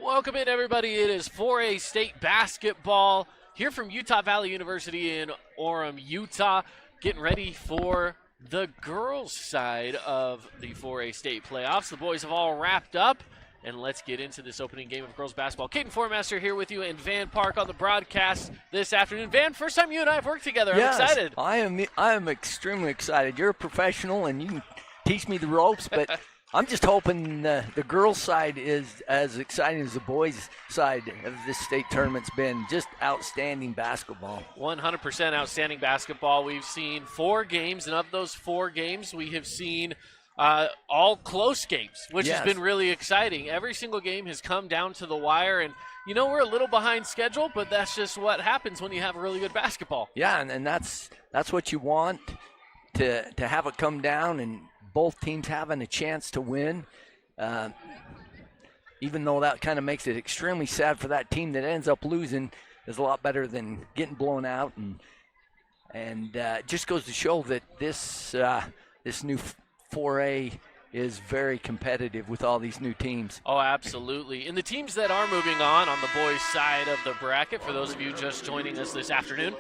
Welcome in, everybody. It is 4A state basketball here from Utah Valley University in Orem, Utah, getting ready for the girls' side of the 4A state playoffs. The boys have all wrapped up, and let's get into this opening game of girls basketball. Caden Formaster here with you, and Van Park on the broadcast this afternoon. Van, first time you and I have worked together. Yes, I'm excited. I am extremely excited. You're a professional, and you can teach me the ropes, but I'm just hoping the girls' side is as exciting as the boys' side of this state tournament's been. Just outstanding basketball. 100% outstanding basketball. We've seen 4 games, and of those 4 games, we have seen all close games, which has been really exciting. Every single game has come down to the wire, and you know, we're a little behind schedule, but that's just what happens when you have really good basketball. Yeah, and that's what you want, to have it come down and both teams having a chance to win, even though that kind of makes it extremely sad for that team that ends up losing. Is a lot better than getting blown out, and it just goes to show that this new 4A is very competitive with all these new teams. Oh, absolutely. And the teams that are moving on the boys' side of the bracket, for those of you just joining us this afternoon,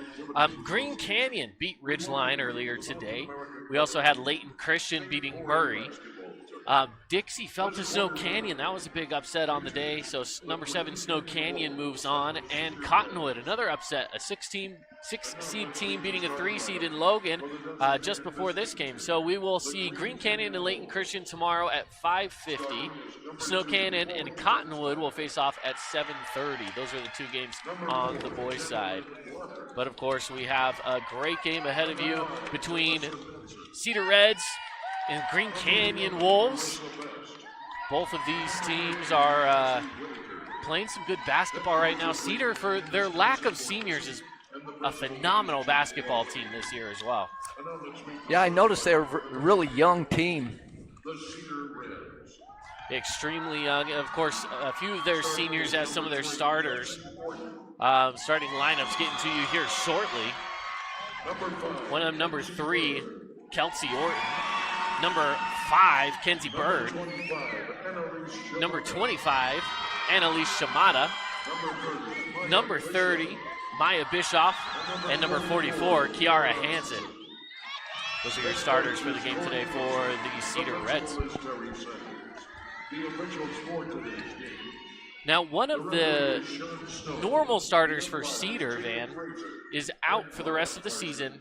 Green Canyon beat Ridgeline earlier today. We also had Layton Christian beating Murray. Dixie fell to Snow Canyon. That was a big upset on the day. So number 7 Snow Canyon moves on. And Cottonwood, another upset, a 6-seed team beating a 3-seed in Logan just before this game. So we will see Green Canyon and Layton Christian tomorrow at 5:50. Snow Canyon and Cottonwood will face off at 7:30. Those are the 2 games on the boys' side. But, of course, we have a great game ahead of you between Cedar Reds and Green Canyon Wolves. Both of these teams are playing some good basketball right now. Cedar, for their lack of seniors, is a phenomenal basketball team this year as well. Yeah, I noticed they're a really young team. Extremely young. Of course, a few of their seniors as some of their starters. Starting lineups getting to you here shortly. One of them, number 3, Kelsey Orton. Number 5, Kenzie Bird. Number 25, Annalise Shimada. Number 30, Maya Bischoff. And number 44, Kiara Hansen. Those are your starters for the game today for the Cedar Reds. Now, one of the normal starters for Cedar, Van, is out for the rest of the season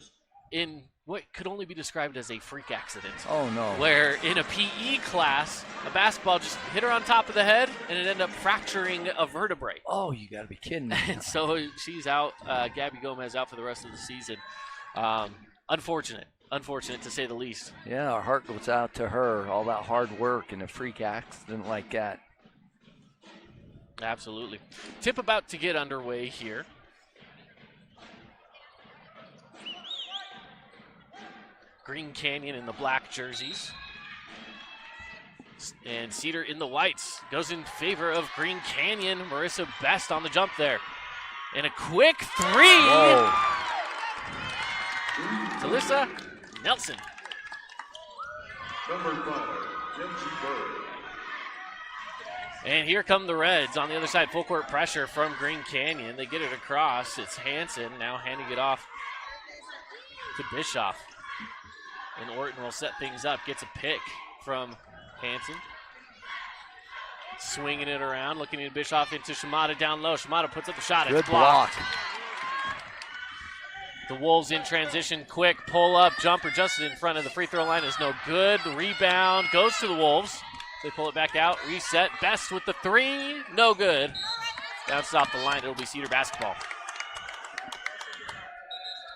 in what could only be described as a freak accident. Oh, no. Where in a PE class, a basketball just hit her on top of the head, and it ended up fracturing a vertebrae. Oh, you got to be kidding me. And so she's out, Gabby Gomez out for the rest of the season. Unfortunate to say the least. Yeah, our heart goes out to her, all that hard work and a freak accident like that. Absolutely. Tip about to get underway here. Green Canyon in the black jerseys. And Cedar in the whites. Goes in favor of Green Canyon. Marissa Best on the jump there. And a quick 3. Whoa. Talissa Nelson. Number 5, Kenzie Bird. And here come the Reds on the other side. Full court pressure from Green Canyon. They get it across. It's Hansen now handing it off to Bischoff. And Orton will set things up. Gets a pick from Hansen. Swinging it around. Looking at Bischoff into Shimada down low. Shimada puts up the shot. It's Good blocked. block. The Wolves in transition. Quick pull-up jumper just in front of the free throw line is no good. The rebound goes to the Wolves. They pull it back out. Reset. Best with the 3. No good. Bounces off the line. It'll be Cedar basketball.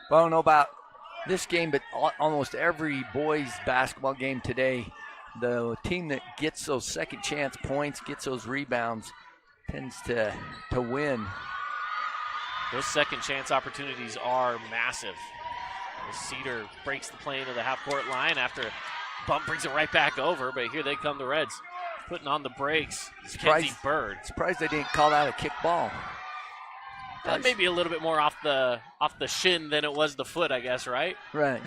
Well, I don't know about this game, but almost every boys basketball game today, the team that gets those second chance points, gets those rebounds, tends to win. Those second chance opportunities are massive. As Cedar breaks the plane of the half-court line after a bump brings it right back over, but here they come, the Reds. Putting on the brakes. It's Kenzie Bird. Surprised they didn't call that a kick ball. That may be a little bit more off the shin than it was the foot, I guess, right? Right.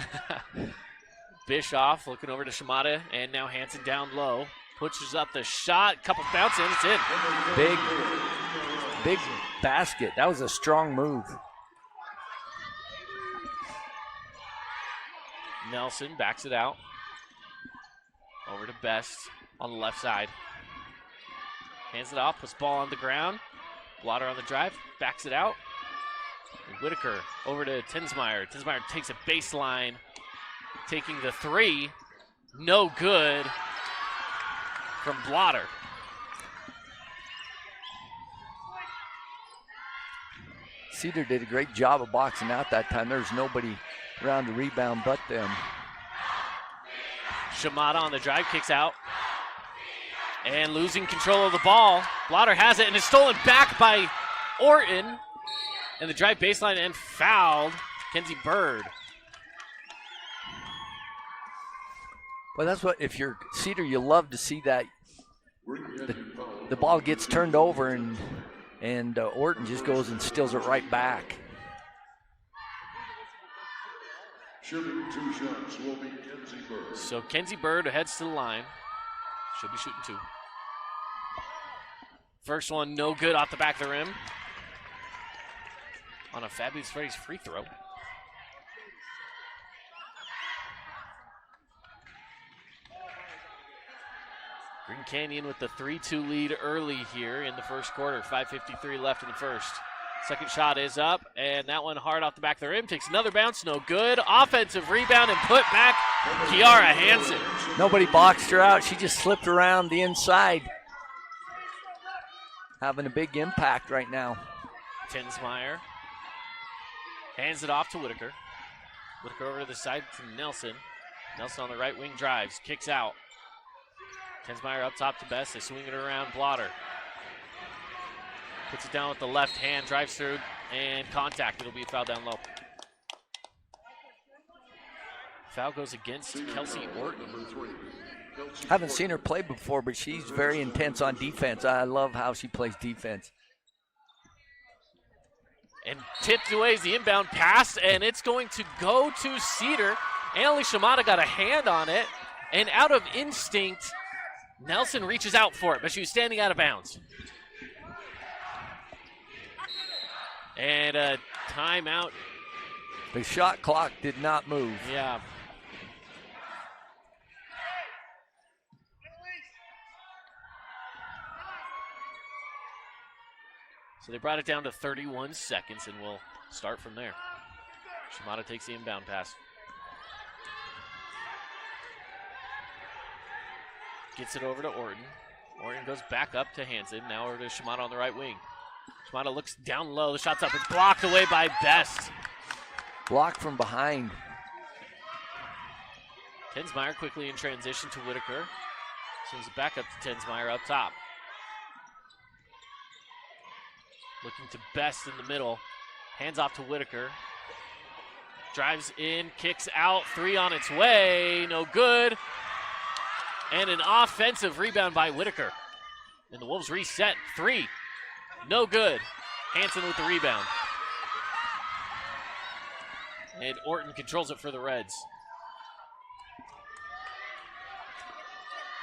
Bischoff looking over to Shimada, and now Hansen down low. Pushes up the shot. Couple bounce in. It's in. Big basket. That was a strong move. Nelson backs it out. Over to Best on the left side. Hands it off. Puts the ball on the ground. Blotter on the drive. Backs it out. And Whitaker over to Tinsmeyer. Tinsmeyer takes a baseline. Taking the three. No good from Blotter. Cedar did a great job of boxing out that time. There's nobody around to rebound but them. Shimada on the drive, kicks out. And losing control of the ball. Blotter has it and is stolen back by Orton. And the drive baseline and fouled Kenzie Bird. Well, that's what, if you're Cedar, you love to see that. The ball gets turned over and Orton just goes and steals it right back. Shooting 2 shots will be Kenzie Bird. So Kenzie Bird heads to the line. Should be shooting 2. First one, no good off the back of the rim. On a Fabulous Freddy's free throw. Green Canyon with the 3-2 lead early here in the first quarter. 5:53 left in the first. Second shot is up, and that one hard off the back of the rim. Takes another bounce, no good. Offensive rebound and put back Kiara Hansen. Nobody boxed her out. She just slipped around the inside. Having a big impact right now. Tinsmeyer hands it off to Whitaker. Whitaker over to the side to Nelson. Nelson on the right wing drives, kicks out. Tinsmeyer up top to Best. They swing it around. Blotter puts it down with the left hand, drives through, and contact. It'll be a foul down low. Foul goes against Kelsey Orton. Haven't seen her play before, but she's very intense on defense. I love how she plays defense. And tipped away is the inbound pass, and it's going to go to Cedar. Annalise Shimada got a hand on it, and out of instinct, Nelson reaches out for it, but she was standing out of bounds. And a timeout. The shot clock did not move. Yeah. So they brought it down to 31 seconds, and we'll start from there. Shimada takes the inbound pass. Gets it over to Orton. Orton goes back up to Hansen. Now over to Shimada on the right wing. Shimada looks down low. The shot's up. It's blocked away by Best. Blocked from behind. Tinsmeyer quickly in transition to Whitaker. Sends it back up to Tinsmeyer up top. Looking to Best in the middle. Hands off to Whitaker. Drives in, kicks out. 3 on its way. No good. And an offensive rebound by Whitaker. And the Wolves reset. 3. No good. Hansen with the rebound. And Orton controls it for the Reds.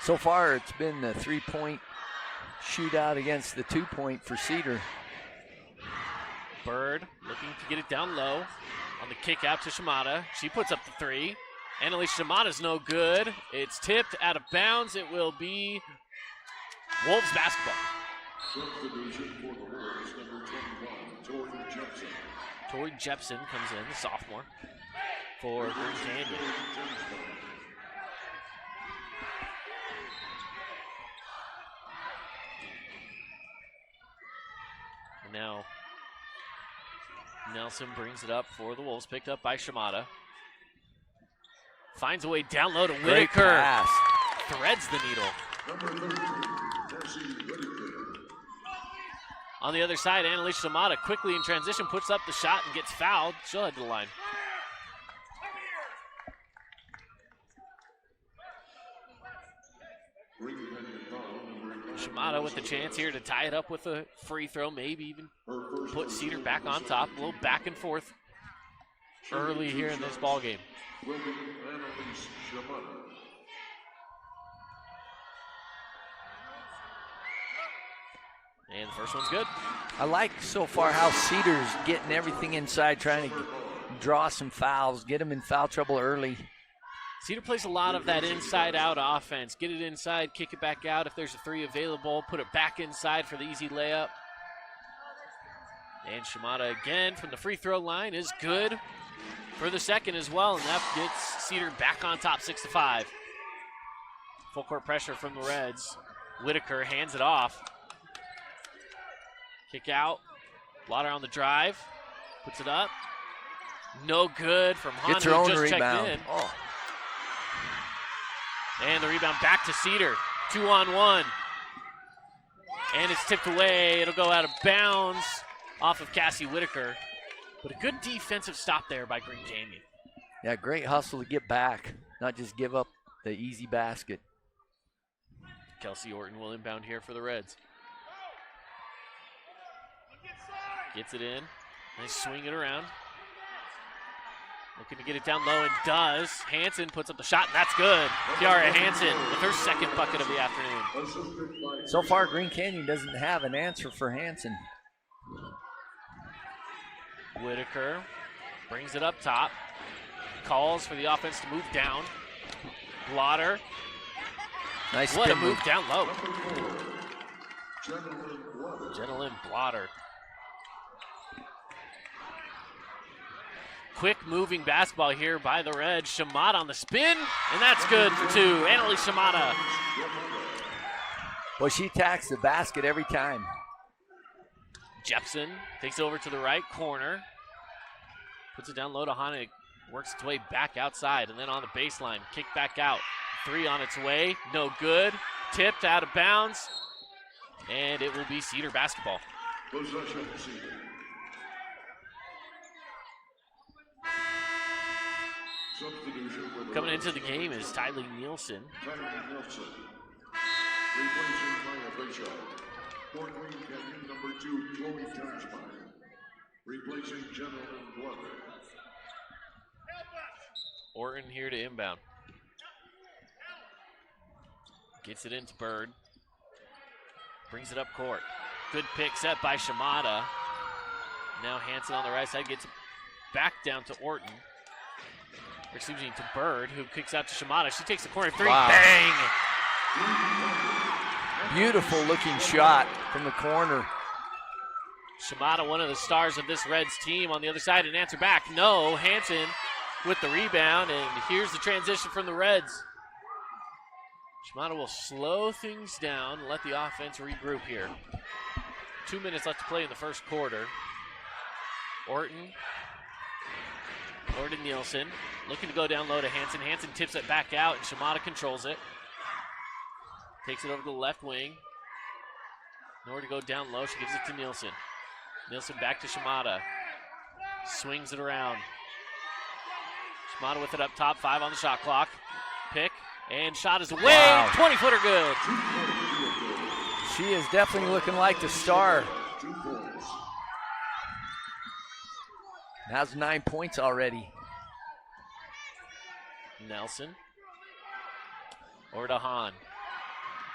So far, it's been the 3-point shootout against the 2-point for Cedar. Bird looking to get it down low on the kick out to Shimada. She puts up the 3. Annalise Shimada's no good. It's tipped out of bounds. It will be Wolves basketball. Substitution for the Wolves, number 21, Tori Jepson. Tori Jepson comes in, the sophomore, for Green Canyon. And now Nelson brings it up for the Wolves, picked up by Shimada. Finds a way down low to Great Whitaker. pass. Threads the needle. Number 13, Darcy Whitaker. On the other side, Annalise Shimada quickly in transition puts up the shot and gets fouled. She'll head to the line. Shimada with the chance here to tie it up with a free throw, maybe even put Cedar back on top. A little back and forth early here in this ball game. And the first one's good. I like so far how Cedar's getting everything inside, trying to draw some fouls, get them in foul trouble early. Cedar plays a lot of that inside-out offense. Get it inside, kick it back out. If there's a three available, put it back inside for the easy layup. And Shimada again from the free throw line is good for the second as well, and that gets Cedar back on top, 6-5. Full court pressure from the Reds. Whitaker hands it off. Kick out. Lauder on the drive. Puts it up. No good from Hahn, Gets her who own just rebound. checked in. Oh. And the rebound back to Cedar. 2-on-1. And it's tipped away. It'll go out of bounds off of Cassie Whitaker. But a good defensive stop there by Green Canyon. Yeah, great hustle to get back, not just give up the easy basket. Kelsey Orton will inbound here for the Reds. Gets it in. Nice swing it around. Looking to get it down low and does. Hansen puts up the shot, and that's good. Kiara Hansen with her second bucket of the afternoon. So far, Green Canyon doesn't have an answer for Hansen. Whitaker brings it up top. Calls for the offense to move down. Blotter. Nice What a spin move down low. Gentlemen, Blotter. Quick moving basketball here by the Reds. Shimada on the spin, and that's good for two. Annalise Shimada. Well, she attacks the basket every time. Jepson takes it over to the right corner. Puts it down low to Hahn. Works its way back outside, and then on the baseline. Kick back out. Three on its way. No good. Tipped out of bounds. And it will be Cedar basketball. possession Cedar. Substitution for the Coming Reds. into the game is Tylee Nielsen. Tyler Nelson. Replacing Maya Bishop. For Green Canyon, number 2, Chloe Tensmeyer. Replacing Gentleman Glover. Orton here to inbound. Gets it into Bird. Brings it up court. Good pick set by Shimada. Now Hansen on the right side gets it back down to Orton. Or excuse me, to Bird, who kicks out to Shimada. She takes the corner three. Wow. Bang! Beautiful looking shot from the corner. Shimada, one of the stars of this Reds team, on the other side, and answer back. No, Hansen with the rebound, and here's the transition from the Reds. Shimada will slow things down and let the offense regroup here. 2 minutes left to play in the first quarter. Orton Nielsen looking to go down low to Hansen. Hansen tips it back out, and Shimada controls it. Takes it over to the left wing. Nowhere to go down low. She gives it to Nielsen. Nielsen back to Shimada. Swings it around. Shimada with it up top. 5 on the shot clock. Pick. And shot is away. Wow. 20-footer good. She is definitely looking like the star. 2 points. Has 9 points already. Nelson. Over to Hahn.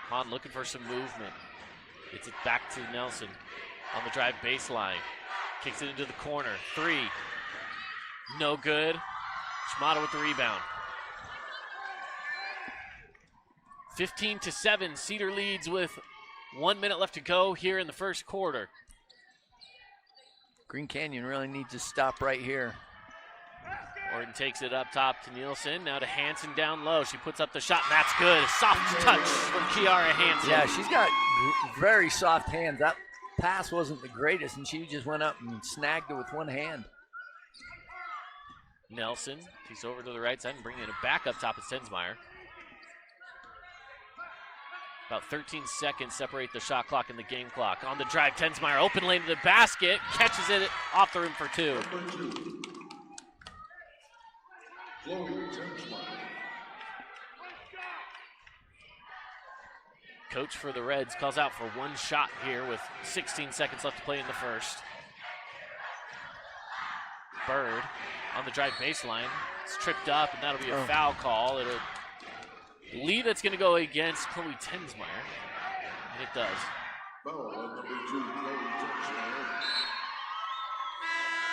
Hahn looking for some movement. Gets it back to Nelson on the drive baseline. Kicks it into the corner. 3. No good. Shimada with the rebound. 15-7. Cedar leads with 1 minute left to go here in the first quarter. Green Canyon really needs to stop right here. Orton takes it up top to Nielsen. Now to Hansen down low. She puts up the shot, and that's good. A soft touch from Kiara Hansen. Yeah, she's got very soft hands. That pass wasn't the greatest, and she just went up and snagged it with one hand. Nelson takes over to the right side and bringing it back up top is Tensmeyer. About 13 seconds separate the shot clock and the game clock. On the drive, Tensmeyer open lane to the basket, catches it off the rim for 2. Number 2, Chloe Tensmeyer. Coach for the Reds calls out for 1 shot here with 16 seconds left to play in the first. Bird on the drive baseline. It's tripped up, and that'll be a foul call. It'll believe it's going to go against Chloe Tensmeyer, and it does. Foul on number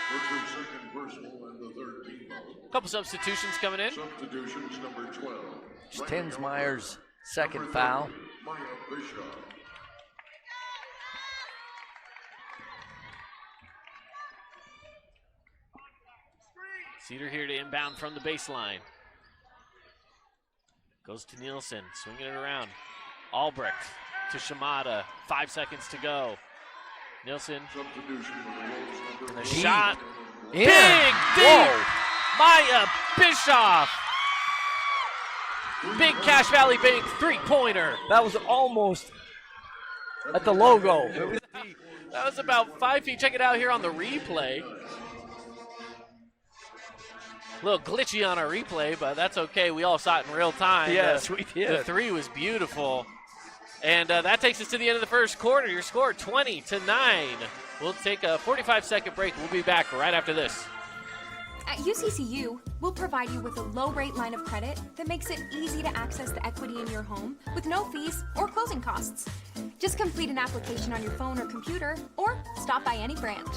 What's your second personal and the third team foul? Couple substitutions coming in. Substitutions number 12. It's Tensmeyer's second foul. Maya Bishop. Cedar here to inbound from the baseline. Goes to Nielsen, swinging it around. Albrecht to Shimada, 5 seconds to go. Nielsen, the shot, In. big, Whoa. deep, Maya Bischoff. Big Cache Valley Bank three-pointer. That was almost at the logo. That was about 5 feet. Check it out here on the replay. A little glitchy on our replay, but that's okay. We all saw it in real time. Yes, we did. The three was beautiful. And that takes us to the end of the first quarter. Your score, 20-9. We'll take a 45-second break. We'll be back right after this. At UCCU, we'll provide you with a low-rate line of credit that makes it easy to access the equity in your home with no fees or closing costs. Just complete an application on your phone or computer, or stop by any branch.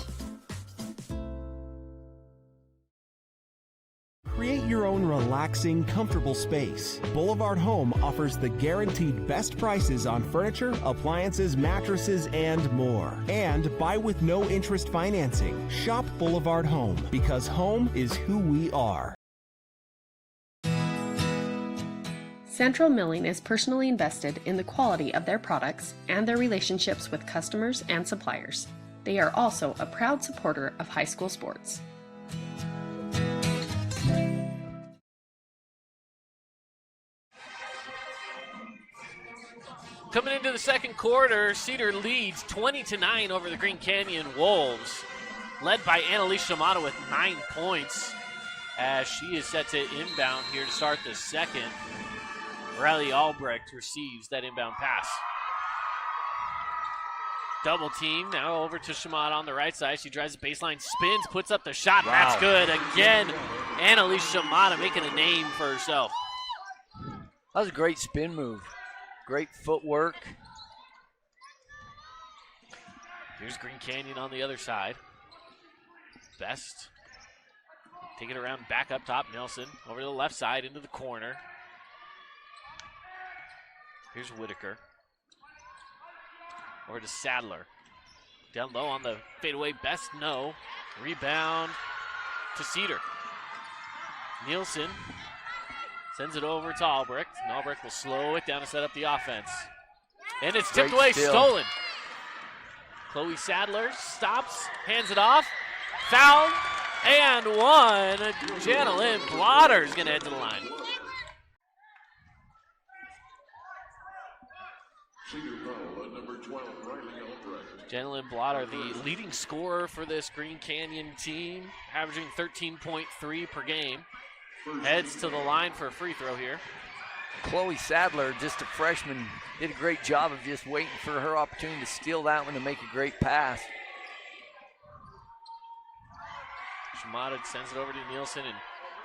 Create your own relaxing, comfortable space. Boulevard Home offers the guaranteed best prices on furniture, appliances, mattresses, and more. And buy with no interest financing. Shop Boulevard Home, because home is who we are. Central Milling is personally invested in the quality of their products and their relationships with customers and suppliers. They are also a proud supporter of high school sports. Coming into the second quarter, Cedar leads 20-9 over the Green Canyon Wolves, led by Annalise Shimada with 9 points, as she is set to inbound here to start the second. Riley Albrecht receives that inbound pass. Double team, now over to Shimada on the right side. She drives the baseline, spins, puts up the shot. Wow. That's good. Again, Annalise Shimada making a name for herself. That was a great spin move. Great footwork. Here's Green Canyon on the other side. Best. Take it around, back up top. Nelson over to the left side into the corner. Here's Whitaker. Over to Sadler. Down low on the fadeaway. Best, no. Rebound to Cedar. Nielsen sends it over to Albrecht, and Albrecht will slow it down to set up the offense. And it's tipped away, stolen. Chloe Sadler stops, hands it off, foul, and one. Janelyn Blotter is going to head to the line. Senior foul at number 12, Riley Albrecht. Janelyn Blotter, the leading scorer for this Green Canyon team, averaging 13.3 per game. Heads to the line for a free throw here. Chloe Sadler, just a freshman, did a great job of just waiting for her opportunity to steal that one and make a great pass. Shimada sends it over to Nielsen and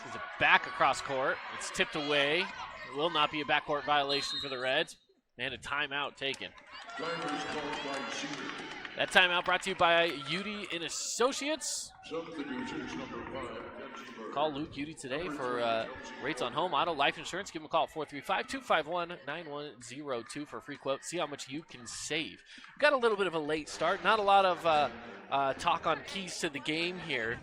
sends it back across court. It's tipped away. It will not be a backcourt violation for the Reds. And a timeout taken. That timeout brought to you by Udy and Associates. Substitutions number 5. Call Luke Udy today for rates on home, auto, life insurance. Give him a call at 435-251-9102 for a free quote. See how much you can save. Got a little bit of a late start. Not a lot of talk on keys to the game here.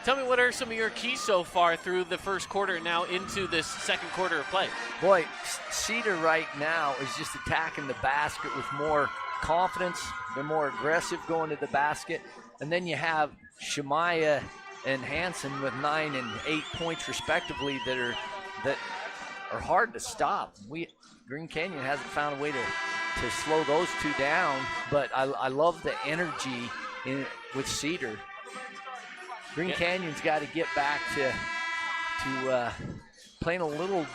Tell me, what are some of your keys so far through the first quarter and now into this second quarter of play? Boy, Cedar right now is just attacking the basket with more confidence. They're more aggressive going to the basket. And then you have Shemaya and Hansen with 9 and 8 points respectively that are hard to stop. Green Canyon hasn't found a way to slow those two down, but I love the energy with Cedar. Green Canyon's got to get back to playing a little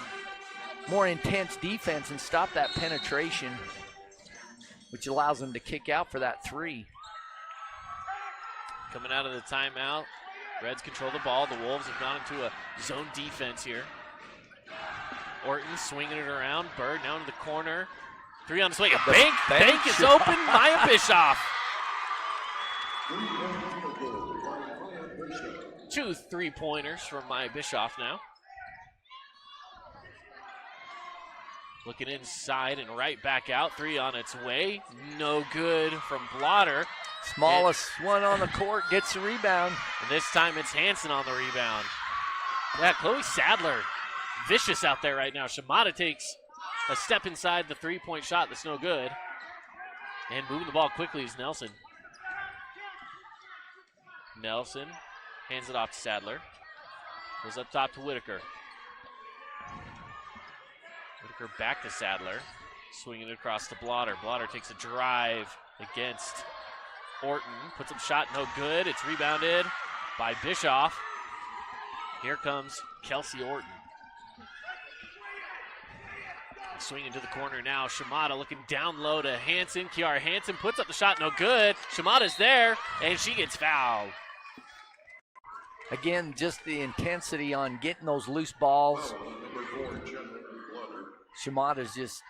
more intense defense and stop that penetration, which allows them to kick out for that three. Coming out of the timeout, Reds control the ball. The Wolves have gone into a zone defense here. Orton swinging it around. Bird now into the corner. Three on the swing. Bank is open. Maya Bischoff. 2 3-pointers from Maya Bischoff now. Looking inside and right back out. 3 on its way. No good from Blotter. Smallest one on the court gets the rebound. And this time it's Hansen on the rebound. Yeah, Chloe Sadler, vicious out there right now. Shimada takes a step inside the 3-point shot that's no good. And moving the ball quickly is Nelson. Nelson hands it off to Sadler. Goes up top to Whitaker. Whitaker back to Sadler. Swinging it across to Blotter. Blotter takes a drive against Orton. Puts up shot, no good. It's rebounded by Bischoff. Here comes Kelsey Orton. Swinging to the corner now. Shimada looking down low to Hansen. Kiara Hansen puts up the shot, no good. Shimada's there, and she gets fouled. Again, just the intensity on getting those loose balls. Shimada's just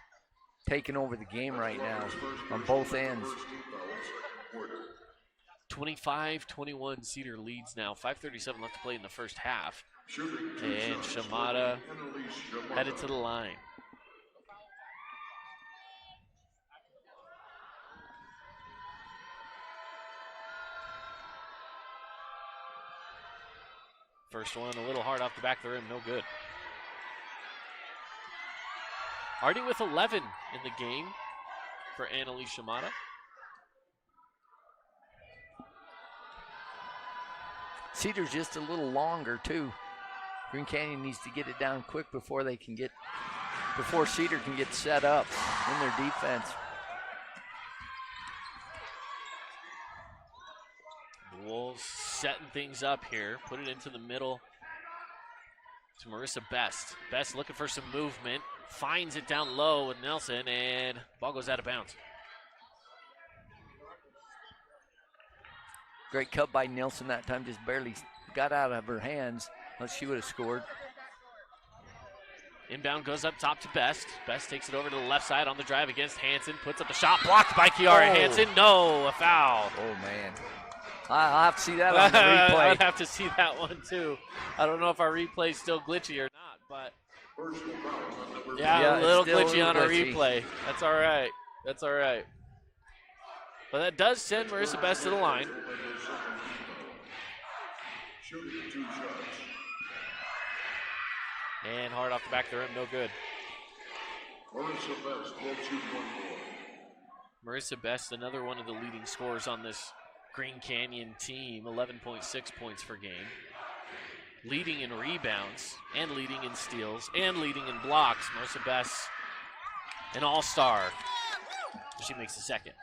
taking over the game right now on both ends. 25-21 Cedar leads now. 5:37 left to play in the first half. And Shimada headed to the line. First one a little hard off the back of the rim, no good. Already with 11 in the game for Annalise Shimada. Cedar's just a little longer too. Green Canyon needs to get it down quick before Cedar can get set up in their defense. The Wolves setting things up here. Put it into the middle to Marissa Best. Best looking for some movement. Finds it down low with Nelson, and ball goes out of bounds. Great cut by Nelson that time, just barely got out of her hands. Else she would have scored. Inbound goes up top to Best. Best takes it over to the left side on the drive against Hansen. Puts up the shot, blocked by Kiara Hansen. No, a foul. Oh, man. I'll have to see that on the replay. I'd have to see that one, too. I don't know if our replay's still glitchy or not, but yeah, a little glitchy on our replay. That's all right. That's all right. But that does send Marissa Best to the line. And hard off the back of the rim, no good. Marissa Best, another one of the leading scorers on this Green Canyon team, 11.6 points per game. Leading in rebounds, and leading in steals, and leading in blocks. Marissa Best, an all-star. She makes the second.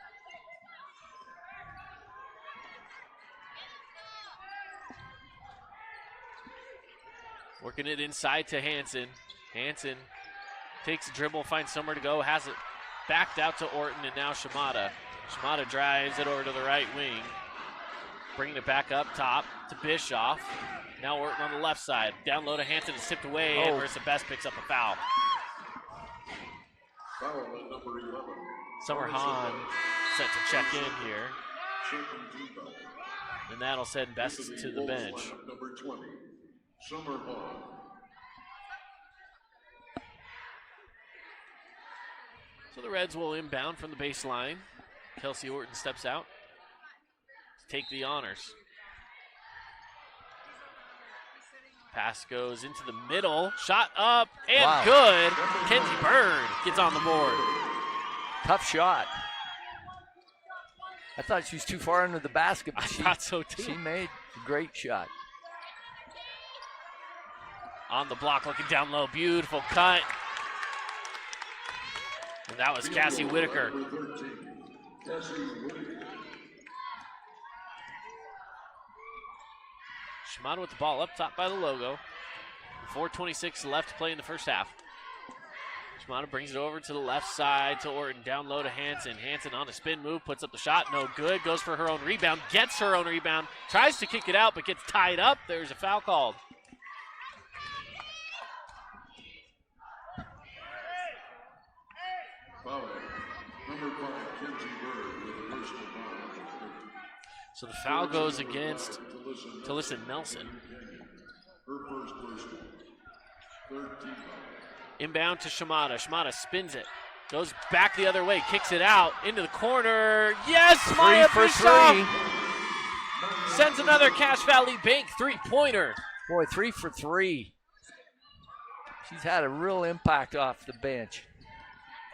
Working it inside to Hansen. Hansen takes a dribble, finds somewhere to go, has it backed out to Orton, and now Shimada. Shimada drives it over to the right wing. Bringing it back up top to Bischoff. Now Orton on the left side. Down low to Hansen, it's tipped away, and Marissa Best picks up a foul. Summer Hahn set to check in here. And that'll send Best to the bench. Number 20, Summer Hahn. So the Reds will inbound from the baseline. Kelsey Orton steps out to take the honors. Pass goes into the middle. Shot up and good. Kenzie Bird gets on the board. Tough shot. I thought she was too far under the basket, but I thought so too. She made a great shot. On the block, looking down low. Beautiful cut. And that was Cassie Whitaker. Shimada with the ball up top by the logo. 4:26 left to play in the first half. Shimada brings it over to the left side to Orton. Down low to Hansen. Hansen on a spin move, puts up the shot, no good. Goes for her own rebound, gets her own rebound. Tries to kick it out, but gets tied up. There's a foul called. Foul. Number 5, Kenzie Bird with a personal foul. So the foul goes against Talissa Nelson. Her first personal. Third team foul. Inbound to Shimada. Shimada spins it. Goes back the other way. Kicks it out into the corner. Yes, Maya for Bischoff three. sends another Cache Valley Bank three-pointer. Boy, 3 for 3. She's had a real impact off the bench.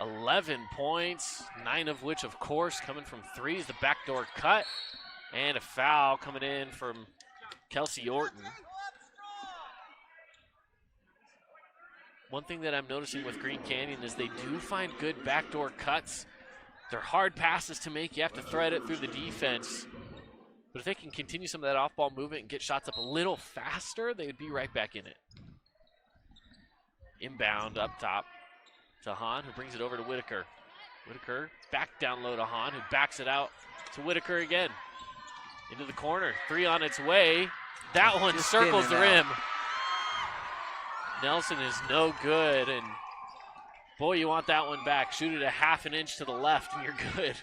11 points, 9 of which, of course, coming from threes. The backdoor cut. And a foul coming in from Kelsey Orton. One thing that I'm noticing with Green Canyon is they do find good backdoor cuts. They're hard passes to make. You have to thread it through the defense. But if they can continue some of that off-ball movement and get shots up a little faster, they would be right back in it. Inbound up top to Hahn, who brings it over to Whitaker. Whitaker back down low to Hahn, who backs it out to Whitaker again. Into the corner. 3 on its way. That one Just circles in the and rim. Nelson is no good, and boy, you want that one back. Shoot it a half an inch to the left, and you're good.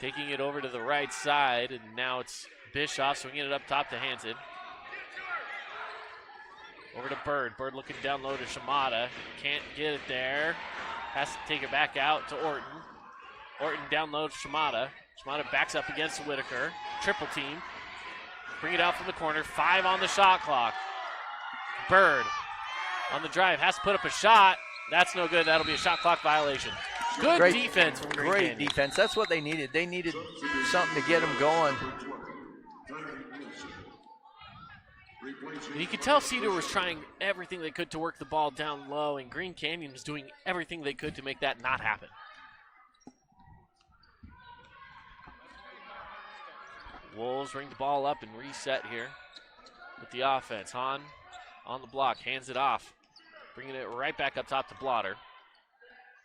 Taking it over to the right side, and now it's Bischoff swinging it up top to Hansen. Over to Bird. Bird looking down low to Shimada. Can't get it there. Has to take it back out to Orton. Orton down low to Shimada. Shimada backs up against Whitaker. Triple team. Bring it out from the corner. 5 on the shot clock. Bird on the drive. Has to put up a shot. That's no good. That'll be a shot clock violation. Good Great defense from Green Great Canyon. defense. That's what they needed. They needed something to get them going. You could tell Cedar was trying everything they could to work the ball down low, and Green Canyon was doing everything they could to make that not happen. Wolves ring the ball up and reset here with the offense. Hahn on the block, hands it off, bringing it right back up top to Blotter.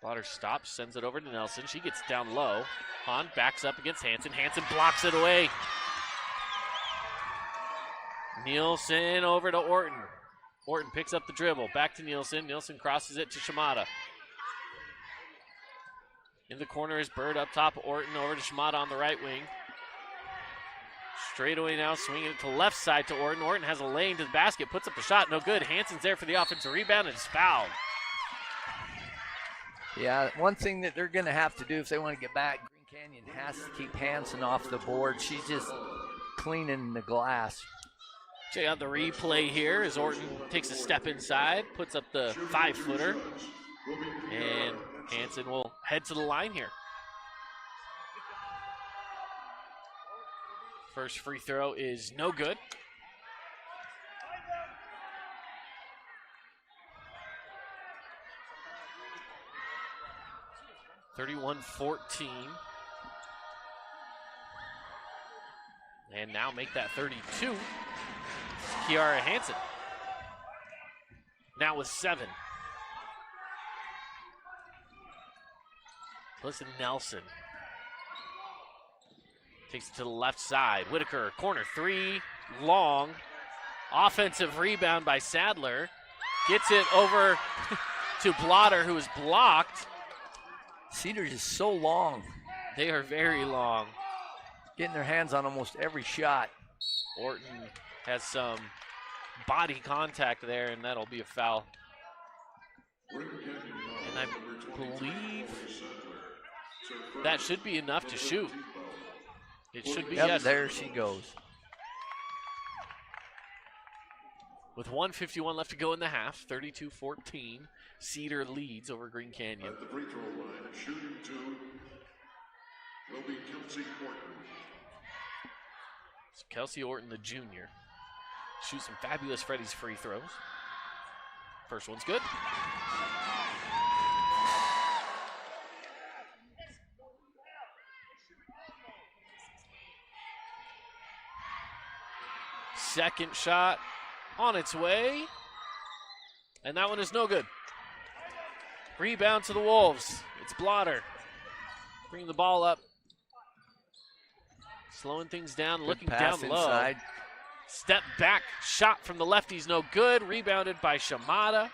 Blotter stops, sends it over to Nelson. She gets down low. Hahn backs up against Hansen. Hansen blocks it away. Nielsen over to Orton. Orton picks up the dribble. Back to Nielsen. Nielsen crosses it to Shimada. In the corner is Bird up top. Orton over to Shimada on the right wing. Straight away now, swinging it to the left side to Orton. Orton has a lane to the basket, puts up the shot, no good. Hansen's there for the offensive rebound and is fouled. Yeah, one thing that they're going to have to do if they want to get back, Green Canyon has to keep Hansen off the board. She's just cleaning the glass. Check out the replay here as Orton takes a step inside, puts up the 5-footer, and Hansen will head to the line here. First free throw is no good. (31-14). And now make that 32. Kiara Hansen. Now with 7. Listen, Nelson. Takes it to the left side. Whitaker, corner 3, long. Offensive rebound by Sadler. Gets it over to Blotter, who is blocked. Cedar's is so long. They are very long. Getting their hands on almost every shot. Orton has some body contact there, and that'll be a foul. And I believe that should be enough to shoot. It should be, Yep, yes. there she goes. With 1:51 left to go in the half, 32-14, Cedar leads over Green Canyon. At the free throw line, shooting 2, will be Kelsey Orton. So Kelsey Orton, the junior, shoots some fabulous Freddy's free throws. First one's good. Second shot on its way. And that one is no good. Rebound to the Wolves. It's Blotter. Bringing the ball up. Slowing things down, looking pass down low. inside. Step back shot from the lefties, no good. Rebounded by Shimada.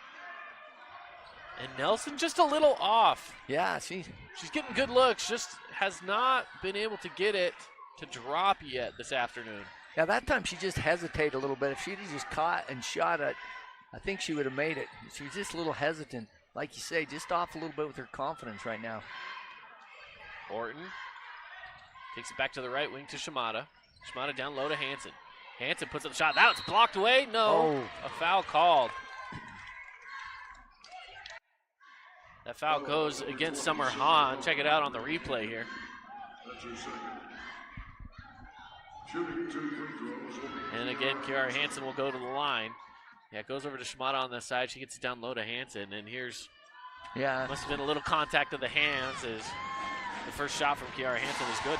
And Nelson just a little off. Yeah, she's She's getting good looks, just has not been able to get it to drop yet this afternoon. Yeah, that time she just hesitated a little bit. If she'd have just caught and shot it, I think she would have made it. She was just a little hesitant. Like you say, just off a little bit with her confidence right now. Orton takes it back to the right wing to Shimada. Shimada down low to Hansen. Hansen puts up the shot. That was blocked away. No, a foul called. That foul goes against Summer Hahn. Check it out on the replay here. That's her second. Shooting 2 free throws. And again, Kiara Hansen will go to the line. Yeah, it goes over to Shimada on the side. She gets it down low to Hansen. And here's, must have been a little contact of the hands as the first shot from Kiara Hansen is good.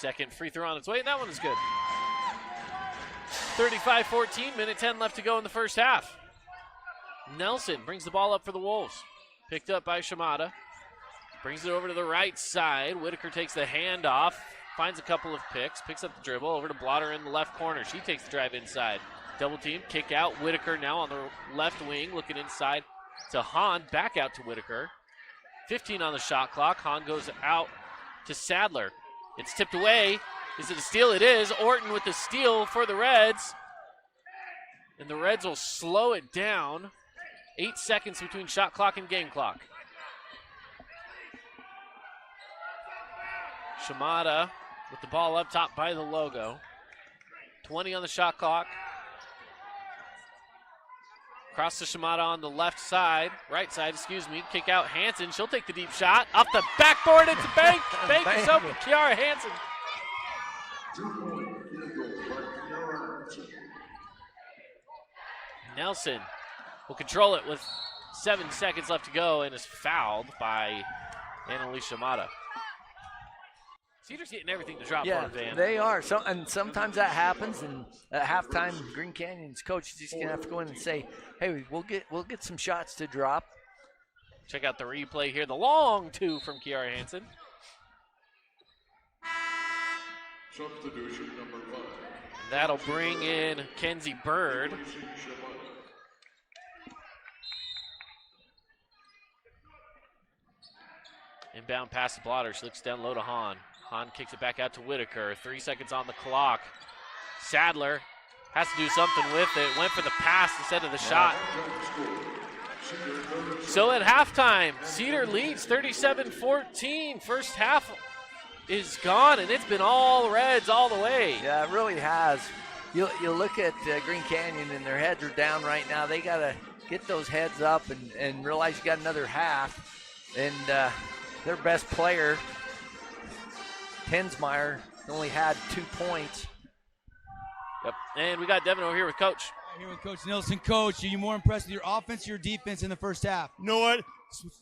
Second free throw on its way, and that one is good. 35-14, minute 10 left to go in the first half. Nelson brings the ball up for the Wolves. Picked up by Shimada. Brings it over to the right side. Whitaker takes the handoff, finds a couple of picks up the dribble over to Blotter in the left corner. She takes the drive inside. Double team, kick out. Whitaker now on the left wing, looking inside to Hahn, back out to Whitaker. 15 on the shot clock. Hahn goes out to Sadler. It's tipped away. Is it a steal? It is. Orton with the steal for the Reds. And the Reds will slow it down. 8 seconds between shot clock and game clock. Shimada with the ball up top by the logo. 20 on the shot clock. Cross to Shimada on the left side, right side, excuse me. Kick out Hansen. She'll take the deep shot. Off the backboard, it's a bank. Bank is up for Kiara Hansen. 2-point field goal by Kiara Hansen. Nelson will control it with 7 seconds left to go and is fouled by Annalise Shimada. Cedar's getting everything to drop for him, Van. They are. And sometimes that happens. And at halftime, Green Canyon's coach is just gonna have to go in and say, "Hey, we'll get some shots to drop." Check out the replay here. The long two from Kiara Hansen. Substitution number 5. That'll bring in Kenzie Bird. Inbound pass to Blotter. She looks down low to Hahn. Hahn kicks it back out to Whitaker. 3 seconds on the clock. Sadler has to do something with it. Went for the pass instead of the shot. So at halftime, Cedar leads 37-14. First half is gone, and it's been all Reds all the way. Yeah, it really has. You look at Green Canyon, and their heads are down right now. They got to get those heads up and realize you got another half. And their best player, Tensmeyer, only had 2 points. Yep. And we got Devin over here with Coach. Here with Coach Nilsson. Coach, are you more impressed with your offense or your defense in the first half? You know what?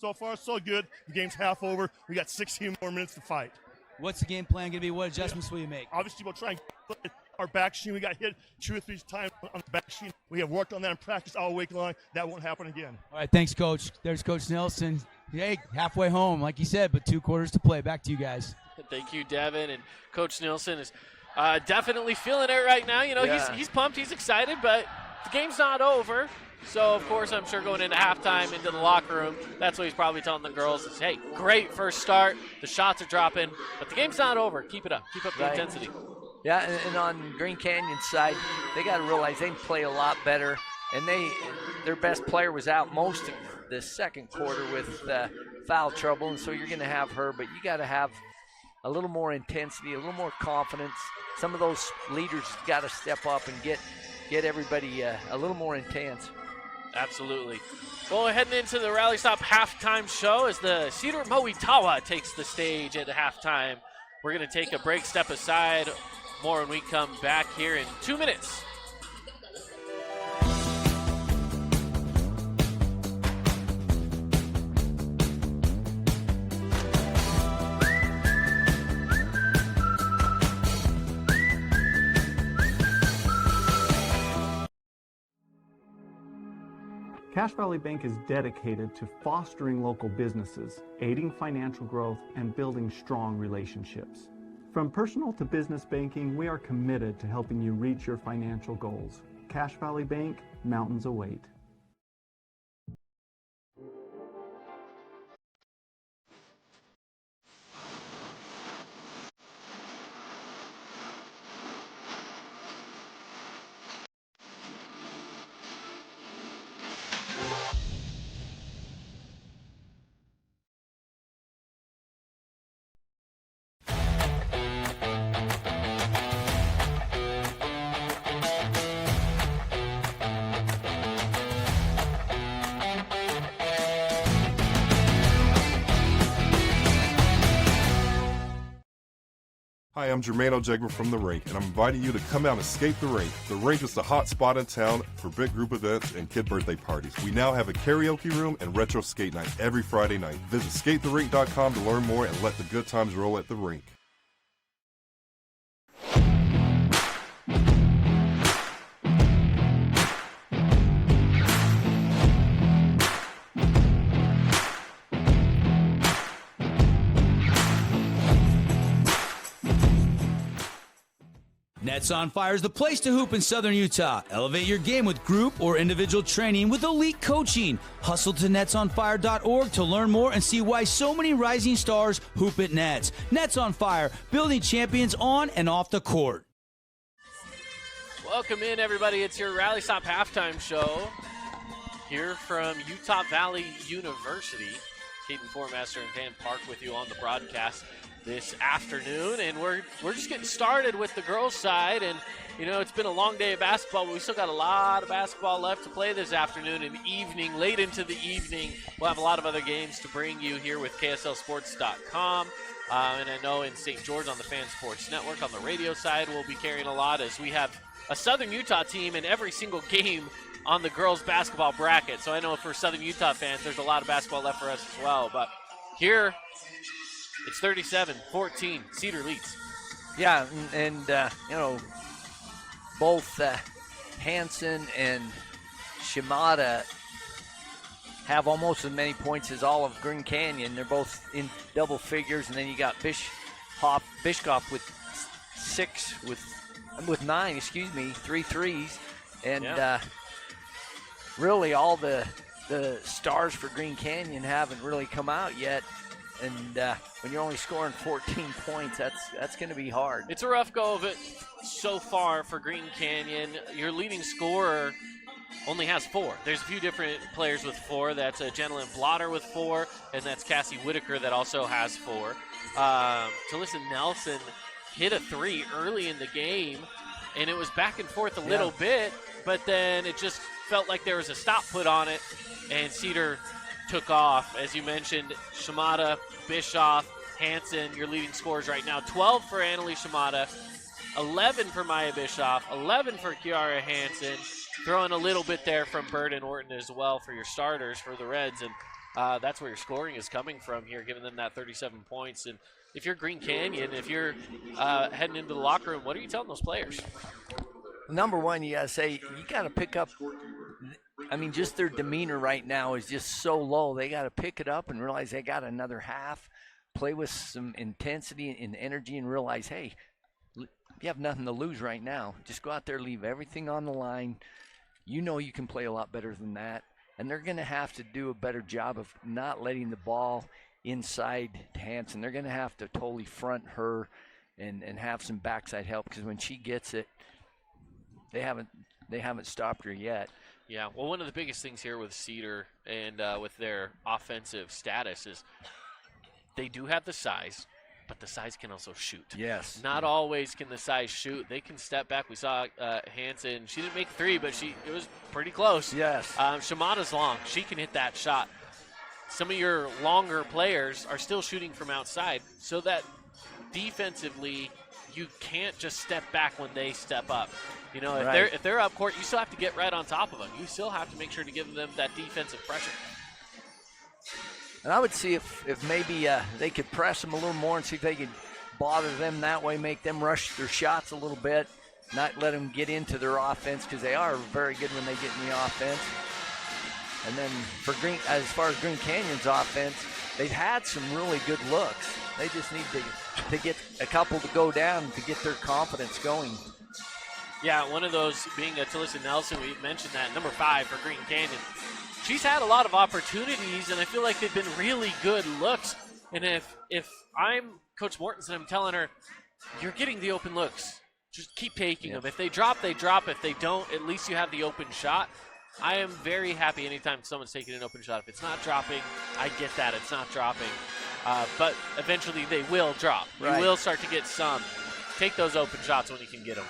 So far, so good. The game's half over. We got 16 more minutes to fight. What's the game plan going to be? What adjustments will you make? Obviously, we'll try and get our back sheen. We got hit 2 or 3 times on the back sheen. We have worked on that in practice all week long. That won't happen again. All right, thanks, Coach. There's Coach Nilsson. Hey, halfway home, like you said, but 2 quarters to play. Back to you guys. Thank you, Devin. And Coach Nilsson is definitely feeling it right now. You know, he's pumped, he's excited, but the game's not over. So, of course, I'm sure going into halftime, into the locker room, that's what he's probably telling the girls is, hey, great first start. The shots are dropping, but the game's not over. Keep it up. Keep up the intensity. Yeah, and on Green Canyon's side, they got to realize they can play a lot better. And their best player was out most of the second quarter with foul trouble, and so you're going to have her. But you got to have a little more intensity, a little more confidence. Some of those leaders got to step up and get everybody a little more intense. Absolutely. Well, we're heading into the Rally Stop halftime show as the Cedar Moitawa takes the stage at halftime. We're going to take a break, step aside. More when we come back here in 2 minutes. Cache Valley Bank is dedicated to fostering local businesses, aiding financial growth, and building strong relationships. From personal to business banking, we are committed to helping you reach your financial goals. Cache Valley Bank, mountains await. Hi, I'm Jermaine Jegman from The Rink, and I'm inviting you to come out and skate The Rink. The Rink is the hot spot in town for big group events and kid birthday parties. We now have a karaoke room and retro skate night every Friday night. Visit skatetherink.com to learn more and let the good times roll at The Rink. Nets on Fire is the place to hoop in Southern Utah. Elevate your game with group or individual training with elite coaching. Hustle to netsonfire.org to learn more and see why so many rising stars hoop at Nets. Nets on Fire, building champions on and off the court. Welcome in, everybody. It's your Rally Stop halftime show here from Utah Valley University. Caden Formaster and Van Park with you on the broadcast this afternoon, and we're just getting started with the girls' side. And you know, it's been a long day of basketball, but we still got a lot of basketball left to play this afternoon and evening. Late into the evening, we'll have a lot of other games to bring you here with KSLSports.com. And I know in St. George on the Fan Sports Network on the radio side, we'll be carrying a lot, as we have a Southern Utah team in every single game on the girls' basketball bracket. So I know for Southern Utah fans, there's a lot of basketball left for us as well. But here, it's 37-14. Cedar leads. Yeah, and you know, both Hansen and Shimada have almost as many points as all of Green Canyon. They're both in double figures, and then you got Bishkoff with 9, 3 threes, and really all the stars for Green Canyon haven't really come out yet. And when you're only scoring 14 points, that's going to be hard. It's a rough go of it so far for Green Canyon. Your leading scorer only has 4. There's a few different players with 4. That's Jenilyn Blotter with 4, and that's Cassie Whitaker that also has 4. Jalissa Nelson hit a 3 early in the game, and it was back and forth a little bit, but then it just felt like there was a stop put on it, and Cedar took off. As you mentioned, Shimada, Bischoff, Hansen, your leading scorers right now. 12 for Annalie Shimada, 11 for Maya Bischoff, 11 for Kiara Hansen. Throwing a little bit there from Burden Orton as well for your starters for the Reds, and that's where your scoring is coming from here, giving them that 37 points. And if you're Green Canyon, if you're heading into the locker room, what are you telling those players? Number one, you got to say, you got to pick up. I mean, just their demeanor right now is just so low. They got to pick it up and realize they got another half, play with some intensity and energy, and realize, hey, you have nothing to lose right now. Just go out there, leave everything on the line. You know you can play a lot better than that. And they're going to have to do a better job of not letting the ball inside Hansen. They're going to have to totally front her and have some backside help, because when she gets it, they haven't stopped her yet. Yeah, well, one of the biggest things here with Cedar and with their offensive status is they do have the size, but the size can also shoot. Yes. Not always can the size shoot. They can step back. We saw Hansen. She didn't make 3, but it was pretty close. Yes. Shimada's long. She can hit that shot. Some of your longer players are still shooting from outside, so that defensively you can't just step back when they step up. You know, if they're up court, you still have to get right on top of them. You still have to make sure to give them that defensive pressure. And I would see if maybe they could press them a little more and see if they could bother them that way, make them rush their shots a little bit, not let them get into their offense, because they are very good when they get in the offense. And then as far as Green Canyon's offense, they've had some really good looks. They just need to to get a couple to go down to get their confidence going. Yeah, one of those being Talissa Nelson. We mentioned that, number 5 for Green Canyon. She's had a lot of opportunities, and I feel like they've been really good looks. And if I'm Coach Mortensen, I'm telling her, you're getting the open looks. Just keep taking them. If they drop, they drop. If they don't, at least you have the open shot. I am very happy anytime someone's taking an open shot. If it's not dropping, I get that. It's not dropping. But eventually they will drop. Right. You will start to get some. Take those open shots when you can get them.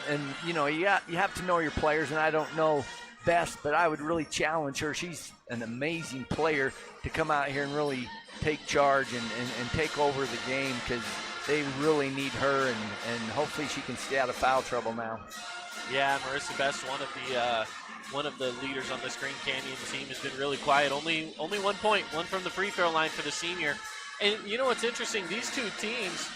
And you know, you have to know your players, and I don't know best, but I would really challenge her. She's an amazing player to come out here and really take charge and take over the game, because they really need her, and hopefully she can stay out of foul trouble now. Yeah, Marissa Best, one of the leaders on this Green Canyon team, has been really quiet. Only 1 point, one from the free throw line for the senior. And you know what's interesting? These two teams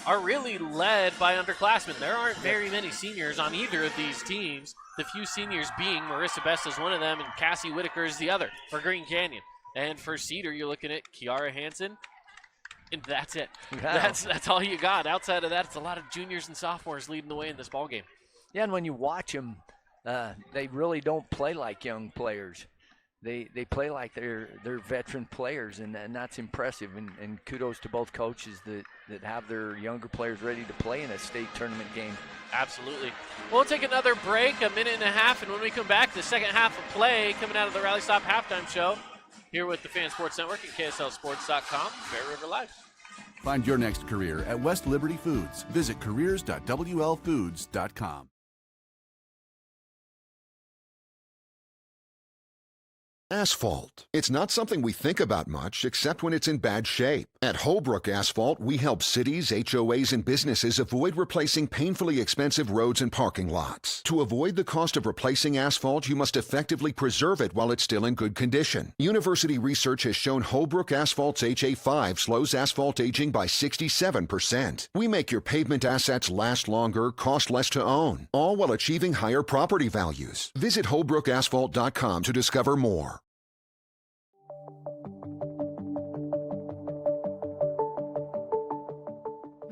are really led by underclassmen. There aren't very many seniors on either of these teams. The few seniors being Marissa Best is one of them, and Cassie Whitaker is the other for Green Canyon. And for Cedar, you're looking at Kiara Hansen, and that's it. Wow. That's all you got. Outside of that, it's a lot of juniors and sophomores leading the way in this ballgame. Yeah, and when you watch them, they really don't play like young players. They play like they're veteran players, and that's impressive. And kudos to both coaches that have their younger players ready to play in a state tournament game. Absolutely. We'll take another break, a minute and a half, and when we come back, the second half of play coming out of the Rally Stop halftime show here with the Fan Sports Network and KSLSports.com, Bear River Live. Find your next career at West Liberty Foods. Visit careers.wlfoods.com. Asphalt. It's not something we think about much, except when it's in bad shape. At Holbrook Asphalt, we help cities, HOAs, and businesses avoid replacing painfully expensive roads and parking lots. To avoid the cost of replacing asphalt, you must effectively preserve it while it's still in good condition. University research has shown Holbrook Asphalt's HA5 slows asphalt aging by 67%. We make your pavement assets last longer, cost less to own, all while achieving higher property values. Visit holbrookasphalt.com to discover more.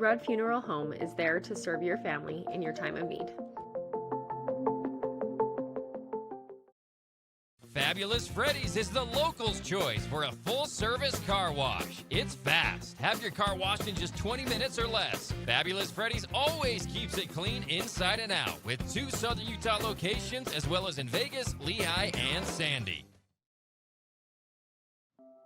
Rudd Funeral Home is there to serve your family in your time of need. Fabulous Freddy's is the locals' choice for a full-service car wash. It's fast. Have your car washed in just 20 minutes or less. Fabulous Freddy's always keeps it clean inside and out, with 2 Southern Utah locations as well as in Vegas, Lehigh, and Sandy.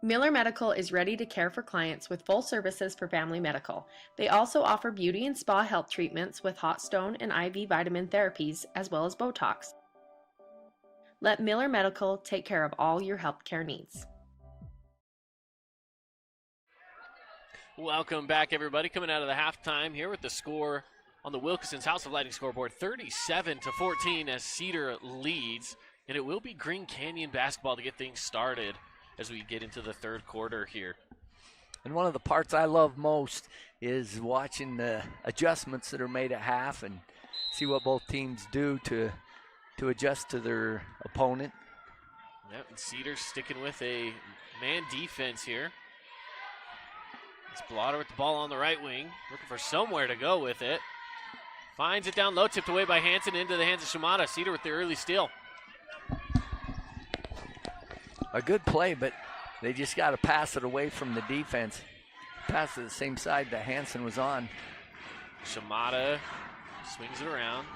Miller Medical is ready to care for clients with full services for family medical. They also offer beauty and spa health treatments with hot stone and IV vitamin therapies, as well as Botox. Let Miller Medical take care of all your healthcare needs. Welcome back, everybody. Coming out of the halftime here with the score on the Wilkinson's House of Lighting scoreboard, 37-14 as Cedar leads. And it will be Green Canyon basketball to get things started as we get into the third quarter here. And one of the parts I love most is watching the adjustments that are made at half and see what both teams do to adjust to their opponent. Yep, and Cedar sticking with a man defense here. It's Blotter with the ball on the right wing, looking for somewhere to go with it. Finds it down low, tipped away by Hansen into the hands of Shimada. Cedar with the early steal. A good play, but they just got to pass it away from the defense. Pass to the same side that Hansen was on. Shimada swings it around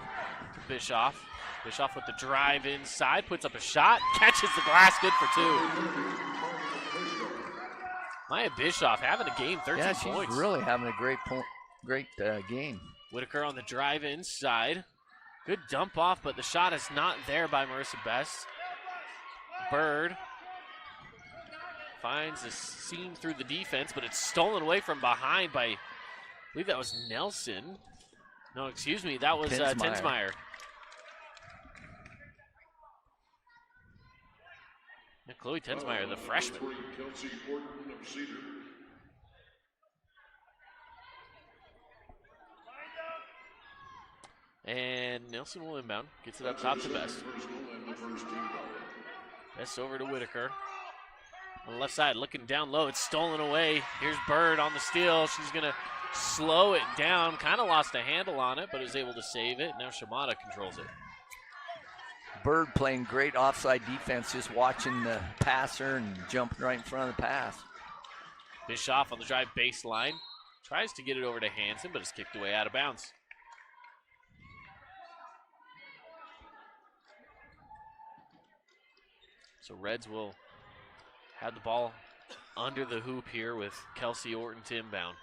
to Bischoff. Bischoff with the drive inside, puts up a shot, catches the glass, good for 2. Maya Bischoff having a game, 13 yeah, she's points. Really having a great game. Whitaker on the drive inside. Good dump off, but the shot is not there by Marissa Best. Bird finds a seam through the defense, but it's stolen away from behind by, I believe that was Nelson. No, excuse me, that was Tinsmeyer. And Chloe Tinsmeyer, the freshman. And Nelson will inbound, gets it up top to Best. Best over to Whitaker. On the left side, looking down low. It's stolen away. Here's Bird on the steal. She's going to slow it down. Kind of lost a handle on it, but is able to save it. Now Shimada controls it. Bird playing great offside defense, just watching the passer and jumping right in front of the pass. Bischoff on the drive baseline. Tries to get it over to Hansen, but it's kicked away out of bounds. So Reds will have the ball under the hoop here with Kelsey Orton to inbound.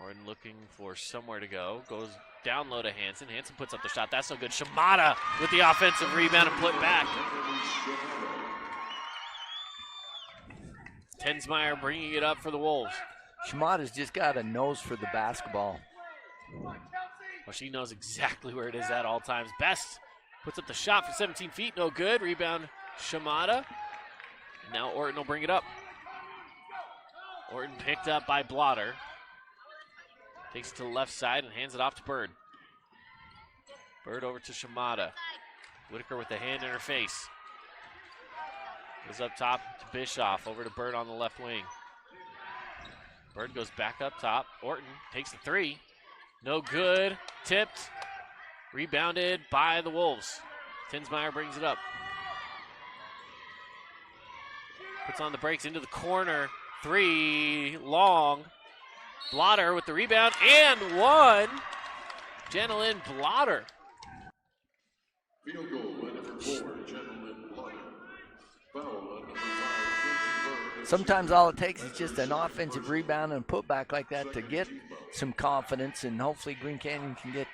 Orton looking for somewhere to go. Goes down low to Hansen. Hansen puts up the shot. That's no good. Shimada with the offensive rebound and put back. Tensmeyer bringing it up for the Wolves. Shimada's just got a nose for the basketball. Well, she knows exactly where it is at all times. Best puts up the shot for 17 feet. No good. Rebound Shimada. Now Orton will bring it up. Orton picked up by Blotter. Takes it to the left side and hands it off to Bird. Bird over to Shimada. Whitaker with the hand in her face. Goes up top to Bischoff. Over to Bird on the left wing. Bird goes back up top. Orton takes the three. No good. Tipped. Rebounded by the Wolves. Tensmeyer brings it up. Puts on the brakes into the corner. Three. Long. Blotter with the rebound and one. Jenna-Lynn Blotter. Field goal by number 4, Jenna-Lynn Blotter. Foul on number 5. Sometimes all it takes is just an offensive rebound and putback like that to get some confidence, and hopefully Green Canyon can get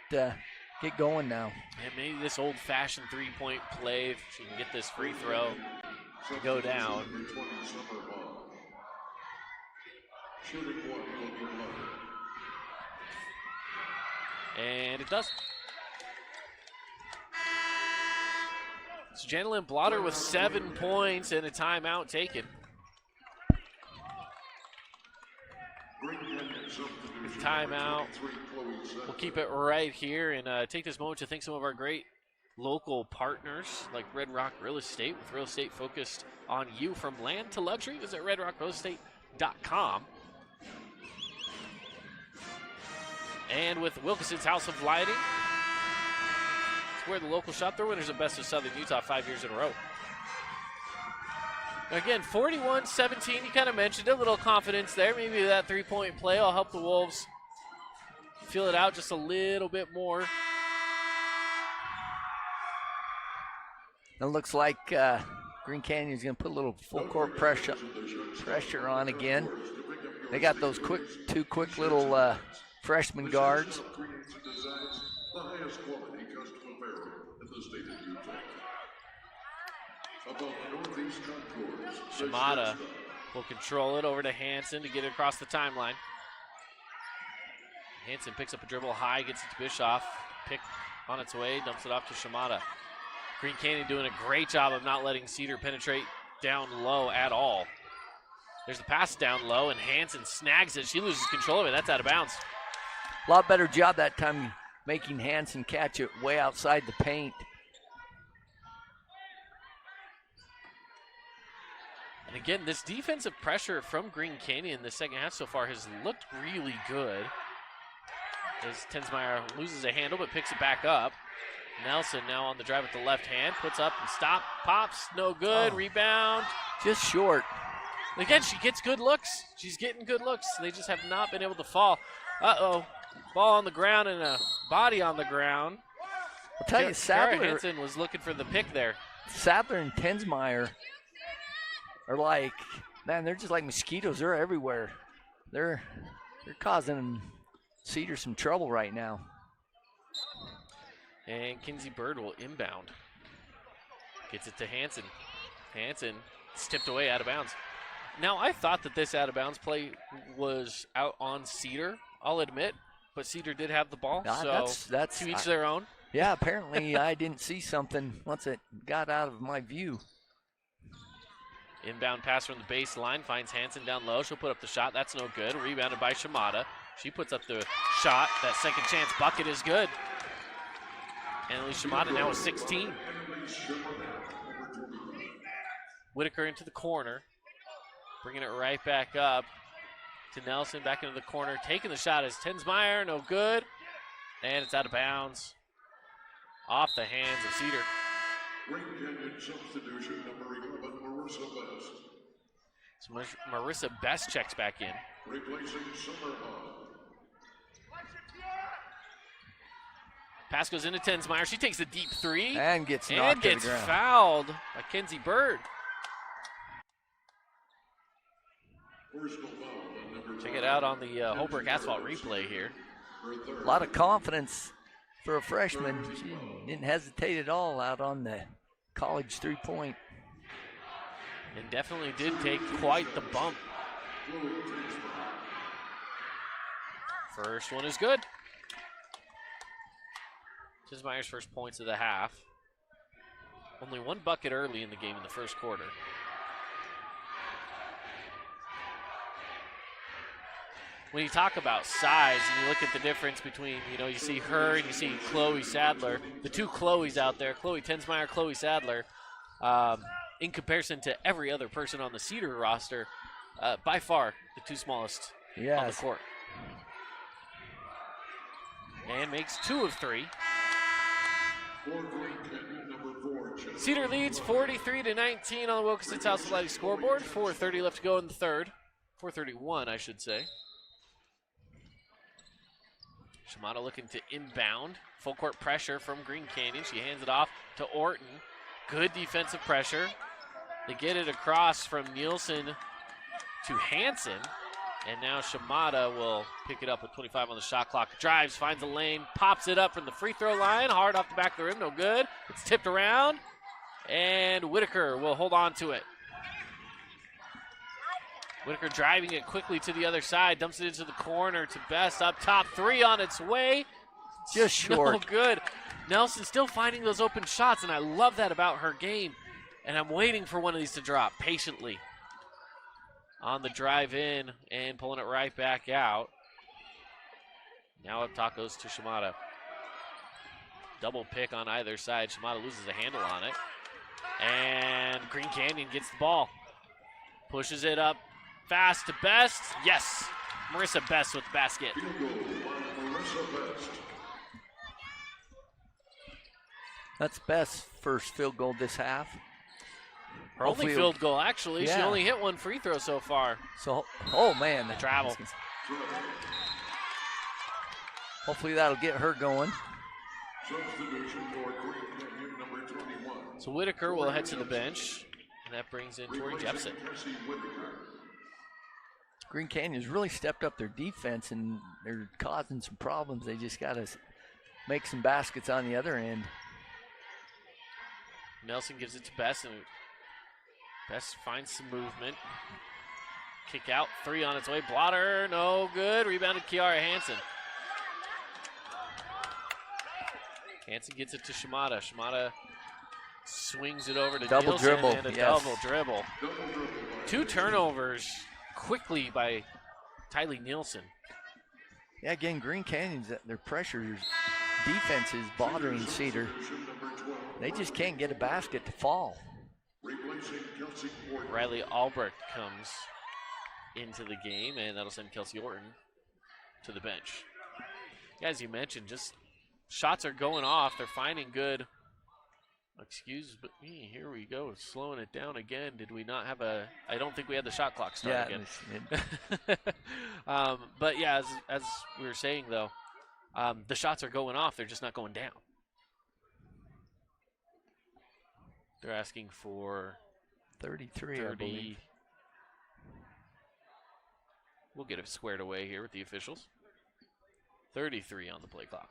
going now. And maybe this old-fashioned three-point play, if she can get this free throw to go down. And it does. So Jenna-Lynn Blotter with 7 points and a timeout taken. Timeout. We'll keep it right here and take this moment to thank some of our great local partners like Red Rock Real Estate, with real estate focused on you from land to luxury. Visit redrockrealestate.com. And with Wilkinson's House of Lighting, it's where the local shop. They're winners of Best of Southern Utah 5 years in a row. Again, 41-17, you kind of mentioned a little confidence there. Maybe that three-point play will help the Wolves feel it out just a little bit more. It looks like Green Canyon's going to put a little full-court pressure on again. They got those two quick little freshman guards. The highest quality custom apparel in the state of Utah. Above Northeast Concourse. Shimada will control it over to Hansen to get it across the timeline. Hansen picks up a dribble high, gets it to Bischoff. Pick on its way, dumps it off to Shimada. Green Canyon doing a great job of not letting Cedar penetrate down low at all. There's the pass down low, and Hansen snags it. She loses control of it. That's out of bounds. A lot better job that time making Hansen catch it way outside the paint. And again, this defensive pressure from Green Canyon in the second half so far has looked really good. As Tensmeyer loses a handle but picks it back up. Nelson now on the drive with the left hand, puts up and stop, pops, no good, rebound. Just short. Again, she gets good looks. She's getting good looks. They just have not been able to fall. Uh-oh, ball on the ground and a body on the ground. I'll tell you, Sadler. Hansen was looking for the pick there. Sadler and Tensmeyer are like, man, they're just like mosquitoes. They're everywhere. They're causing Cedar some trouble right now. And Kinsey Bird will inbound. Gets it to Hansen. Hansen is tipped away out of bounds. Now, I thought that this out of bounds play was out on Cedar, I'll admit, but Cedar did have the ball, so that's to each their own. Yeah, apparently I didn't see something once it got out of my view. Inbound pass from the baseline, finds Hansen down low. She'll put up the shot. That's no good. Rebounded by Shimada. She puts up the shot. That second chance bucket is good. And at least Shimada now with 16. Whitaker into the corner. Bringing it right back up to Nelson. Back into the corner. Taking the shot is Tensmeyer. No good. And it's out of bounds. Off the hands of Cedar. Green Canyon substitution number 11, Marissa Best. So Marissa Best checks back in. Replacing Summer Hall. Pass goes into Tensmeyer. She takes a deep three. And gets knocked to the ground. Fouled by Kenzie Bird. Personal foul on number Check it out on the Holbrook Asphalt replay here. A lot of confidence for a freshman. She didn't hesitate at all out on the college three-point. And definitely did take quite the bump. First one is good. Tensmeyer's first points of the half. Only one bucket early in the game in the first quarter. When you talk about size and you look at the difference between, you see her and you see Chloe Sadler, the two Chloes out there, Chloe Tensmeyer, Chloe Sadler, in comparison to every other person on the Cedar roster, by far the two smallest on the court. And makes 2 of 3. Cedar leads 43-19 on the Wilkinson South Athletic scoreboard. 4:30 left to go in the third. 4:31, I should say. Shimada looking to inbound. Full court pressure from Green Canyon. She hands it off to Orton. Good defensive pressure. They get it across from Nielsen to Hansen. And now Shimada will pick it up with 25 on the shot clock. Drives, finds a lane, pops it up from the free throw line. Hard off the back of the rim, no good. It's tipped around. And Whitaker will hold on to it. Whitaker driving it quickly to the other side. Dumps it into the corner to Best. Up top, 3 on its way. Just short. No good. Nelson still finding those open shots, and I love that about her game. And I'm waiting for one of these to drop patiently. On the drive in and pulling it right back out. Now up top goes to Shimada. Double pick on either side. Shimada loses a handle on it. And Green Canyon gets the ball. Pushes it up fast to Best. Yes, Marissa Best with the basket. That's Best's first field goal this half. Her only field goal, actually. Yeah. She only hit one free throw so far. So, oh man, the travel. Hopefully that'll get her going. So Whitaker will head to the bench, and that brings in Tori Jepson. Green Canyon's really stepped up their defense, and they're causing some problems. They just got to make some baskets on the other end. Nelson gives it to Best, and Best finds some movement. Kick out, 3 on its way. Blotter, no good. Rebounded Kiara Hansen. Hansen gets it to Shimada. Shimada swings it over to double Nielsen dribble. And a double dribble. 2 turnovers quickly by Tylee Nielsen. Yeah, again, Green Canyon's, their pressure defense is bothering Cedar. They just can't get a basket to fall. Riley Albrecht comes into the game, and that'll send Kelsey Orton to the bench. Yeah, as you mentioned, just shots are going off. They're finding good. Excuse me, here we go. Slowing it down again. Did we not have a... I don't think we had the shot clock start again. But yeah, as we were saying, though, the shots are going off. They're just not going down. They're asking for 33, I believe. We'll get it squared away here with the officials. 33 on the play clock.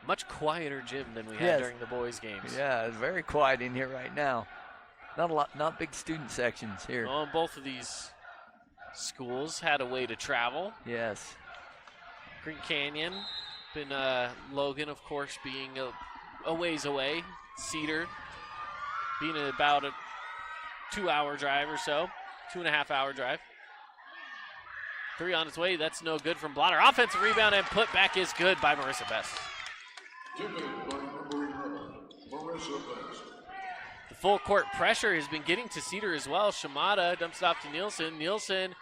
Much quieter gym than we had during the boys' games. Yeah, it's very quiet in here right now. Not a lot, not big student sections here. Well, both of these schools had a way to travel. Yes. Green Canyon, been Logan, of course, being a ways away. Cedar being about a 2-hour drive or so, 2.5-hour drive. 3 on its way, that's no good from Blotter. Offensive rebound and put back is good by Marissa Best. The full court pressure has been getting to Cedar as well. Shimada dumps it off to Nielsen. Nielsen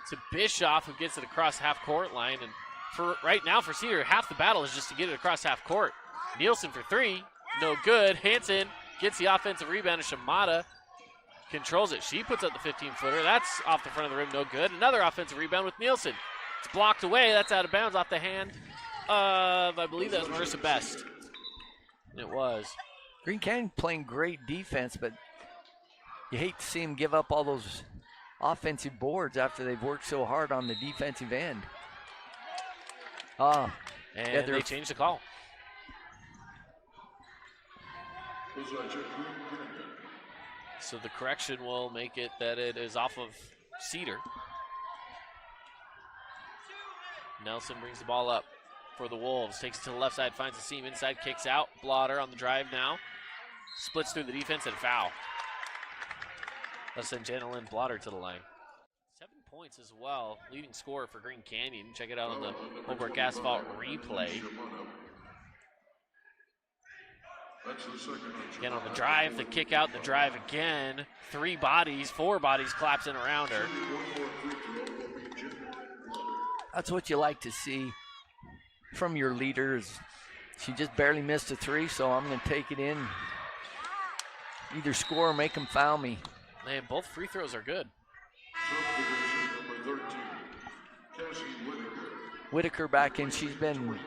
to Bischoff, who gets it across half court line. And for right now for Cedar, half the battle is just to get it across half court. Nielsen for three, no good. Hansen gets the offensive rebound, and Shimada controls it. She puts up the 15-footer. That's off the front of the rim, no good. Another offensive rebound with Nielsen. It's blocked away. That's out of bounds off the hand of, I believe that was Marissa Best. It was. Green Canyon playing great defense, but you hate to see them give up all those offensive boards after they've worked so hard on the defensive end. And yeah, they changed the call. So the correction will make it that it is off of Cedar. Nelson brings the ball up for the Wolves. Takes it to the left side, finds the seam inside, kicks out. Blotter on the drive now. Splits through the defense and foul. Let's send Janelyn Blotter to the line. 7 points as well. Leading scorer for Green Canyon. Check it out on the Holbrook Asphalt replay. Again on the drive, the kick out, the drive again. 4 bodies collapsing around her. That's what you like to see from your leaders. She just barely missed a 3, so I'm going to take it in. Either score or make them foul me. And both free throws are good. Whitaker back in. She's been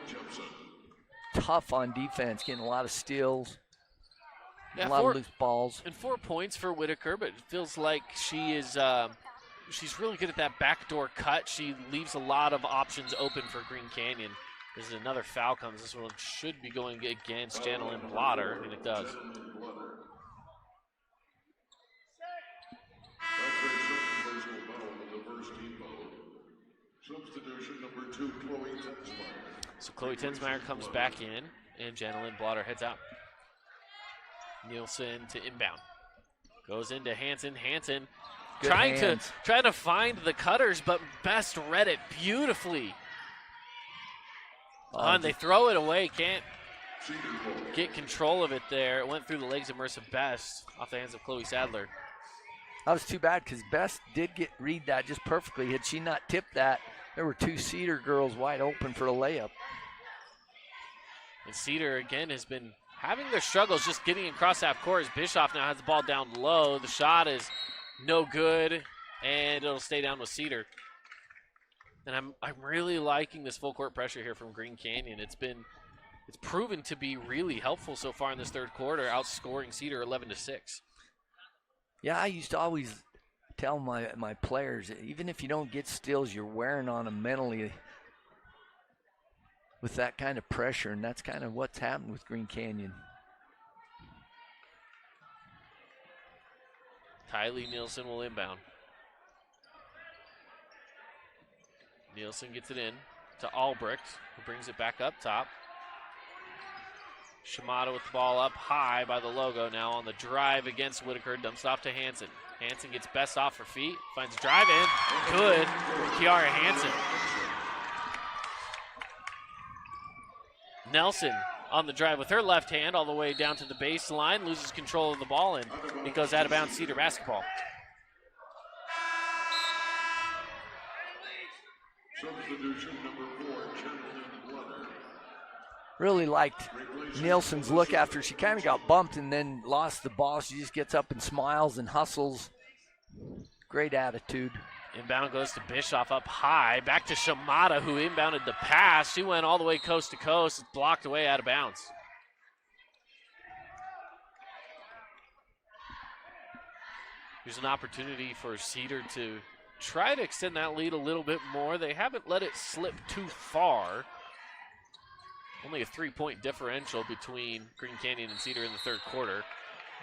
tough on defense, getting a lot of steals, a lot of loose balls. And 4 points for Whitaker, but it feels like she is she's really good at that backdoor cut. She leaves a lot of options open for Green Canyon. As another foul comes, this one should be going against Janelyn Blotter, and it does. Substitution number 2, Chloe Tensmeyer. So Chloe Tensmeyer comes back in, and Janelyn Blotter heads out. Nielsen to inbound. Goes into Hansen. Hansen trying to find the cutters, but Best read it beautifully. And they throw it away. Can't get control of it there. It went through the legs of Marissa Best off the hands of Chloe Sadler. That was too bad because Best did read that just perfectly. Had she not tipped that, there were 2 Cedar girls wide open for a layup. And Cedar, again, has been having their struggles just getting across half court as Bischoff now has the ball down low. The shot is no good, and it'll stay down with Cedar. And I'm really liking this full court pressure here from Green Canyon. It's proven to be really helpful so far in this third quarter, outscoring Cedar 11-6. Yeah, I used to always tell my players, even if you don't get steals, you're wearing on them mentally with that kind of pressure, and that's kind of what's happened with Green Canyon. Tylee Nielsen will inbound. Nielsen gets it in to Albrecht, who brings it back up top. Shimada with the ball up high by the logo now on the drive against Whitaker. Dumps off to Hansen. Hansen gets Best off her feet. Finds a drive in. Good for Kiara Hansen. Nelson on the drive with her left hand all the way down to the baseline. Loses control of the ball, and it goes out of bounds. Cedar basketball. Substitution number 4, Janelyn Blotter. Really liked Nielsen's look after she kind of got bumped and then lost the ball. She just gets up and smiles and hustles. Great attitude. Inbound goes to Bischoff up high. Back to Shimada, who inbounded the pass. She went all the way coast to coast. It's blocked away out of bounds. Here's an opportunity for Cedar to try to extend that lead a little bit more. They haven't let it slip too far. Only a 3-point differential between Green Canyon and Cedar in the third quarter.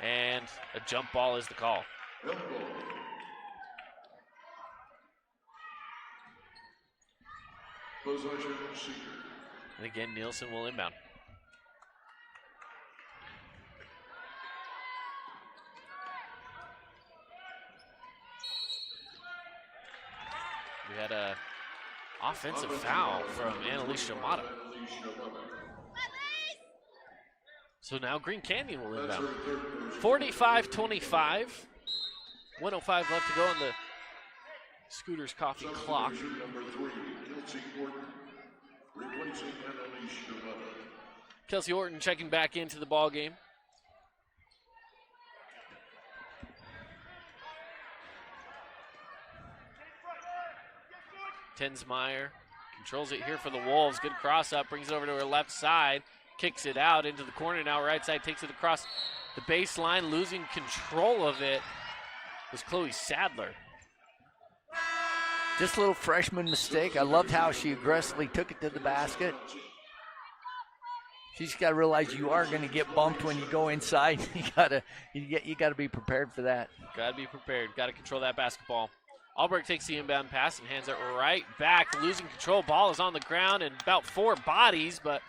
And a jump ball is the call. Possession Cedar. And again, Nielsen will inbound. We had a offensive foul from Annalise Shimada. So now Green Canyon will inbound. 45-25. 1:05 left to go on the Scooters Coffee clock. Kelsey Orton checking back into the ball game. Tensmeyer controls it here for the Wolves. Good cross up, brings it over to her left side, kicks it out into the corner now. Right side takes it across the baseline, losing control of it was Chloe Sadler. Just a little freshman mistake. I loved how she aggressively took it to the basket. She's got to realize you are going to get bumped when you go inside. You gotta be prepared for that. Got to be prepared. Got to control that basketball. Albrecht takes the inbound pass and hands it right back. Losing control. Ball is on the ground and about 4 bodies, but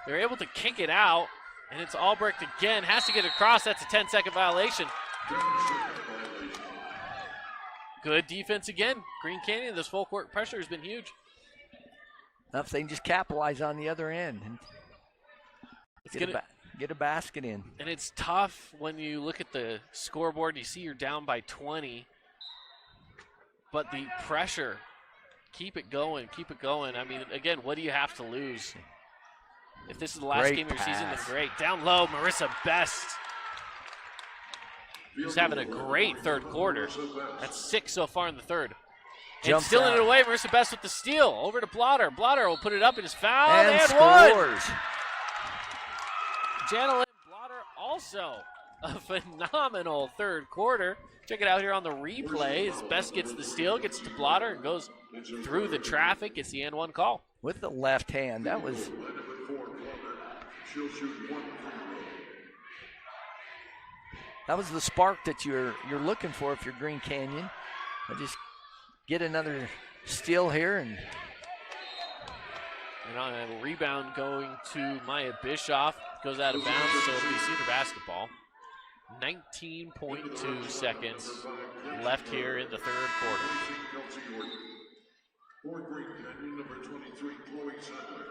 they're able to kick it out. And it's Albrecht again. Has to get across. That's a 10-second violation. Good defense again. Green Canyon, this full court pressure has been huge. Now if they can just capitalize on the other end and get a basket in. And it's tough when you look at the scoreboard and you see you're down by 20. But the pressure, keep it going, keep it going. I mean, again, what do you have to lose? If this is the last game of your season, then great. Down low, Marissa Best. She's having a great third quarter. That's 6 so far in the third. And stealing it away, Marissa Best with the steal. Over to Blotter. Blotter will put it up and is fouled and scores. Janelyn Blotter also a phenomenal third quarter. Check it out here on the replay. As Best gets the steal, gets to Blotter, and goes through the traffic. Gets the N1 call. With the left hand, that was... That was the spark that you're looking for if you're Green Canyon. Just get another steal here. And on a rebound going to Maya Bischoff. Goes out of bounds, so it'll be Cedar basketball. 19.2 seconds left here in the third quarter. For Green Canyon, number 23, Chloe Sadler.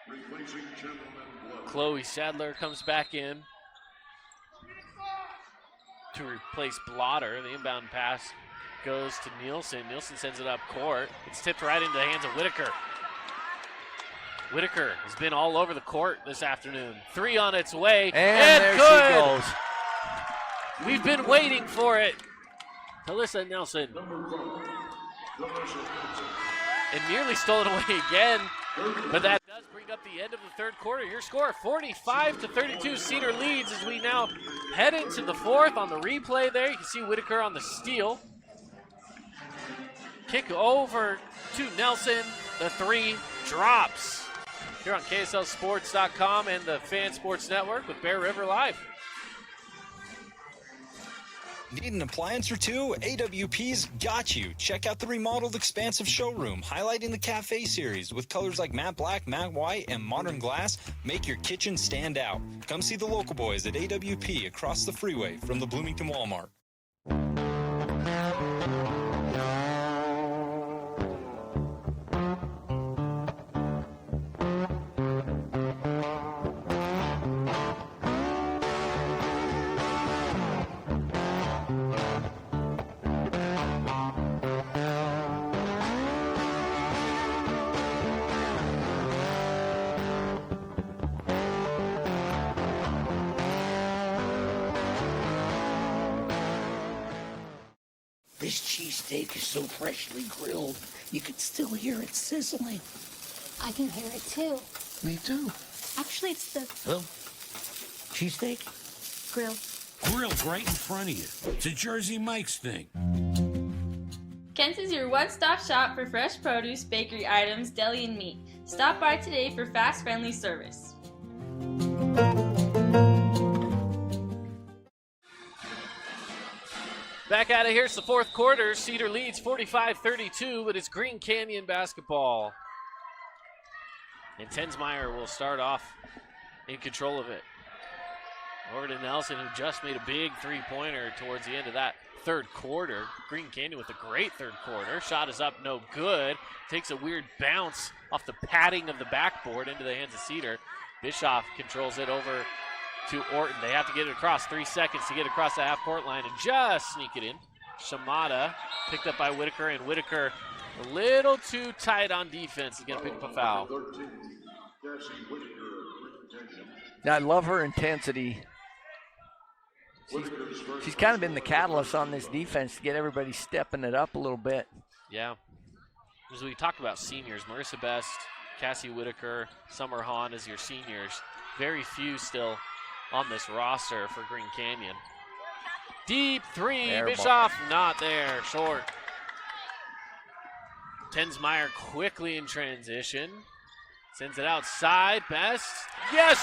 Replacing Gentleman. Chloe Sadler comes back in to replace Blotter. The inbound pass goes to Nielsen. Nielsen sends it up court. It's tipped right into the hands of Whitaker. Whitaker has been all over the court this afternoon. 3 on its way. And there good. She goes. We've been waiting for it. Talissa Nelson. And nearly stolen away again. But that does bring up the end of the third quarter. Your score, 45-32. Cedar leads as we now head into the fourth. On the replay there, you can see Whitaker on the steal. Kick over to Nelson. The 3 drops. Here on KSLSports.com and the Fan Sports Network with Bear River Live. Need an appliance or two? AWP's got you. Check out the remodeled expansive showroom, highlighting the Cafe series with colors like matte black, matte white, and modern glass. Make your kitchen stand out. Come see the local boys at AWP across the freeway from the Bloomington Walmart. This cheesesteak is so freshly grilled, you can still hear it sizzling. I can hear it too. Me too. Actually, it's the Well, cheesesteak? grill. Grilled right in front of you. It's a Jersey Mike's thing. Kent's is your one-stop shop for fresh produce, bakery items, deli, and meat. Stop by today for fast, friendly service. Back out of here. It's the fourth quarter. Cedar leads 45-32, but it's Green Canyon basketball. And Tensmeyer will start off in control of it. Over to Nelson, who just made a big three-pointer towards the end of that third quarter. Green Canyon with a great third quarter. Shot is up, no good. Takes a weird bounce off the padding of the backboard into the hands of Cedar. Bischoff controls it over to Orton. They have to get it across. 3 seconds to get across the half-court line and just sneak it in. Shimada picked up by Whitaker, and Whitaker a little too tight on defense. He's going to pick up a foul. I love her intensity. She's kind of been the catalyst on this defense to get everybody stepping it up a little bit. Yeah. As we talked about seniors, Marissa Best, Cassie Whitaker, Summer Hahn as your seniors. Very few still on this roster for Green Canyon. Deep three, Bischoff not there, short. Tensmeyer quickly in transition. Sends it outside, Best. Yes!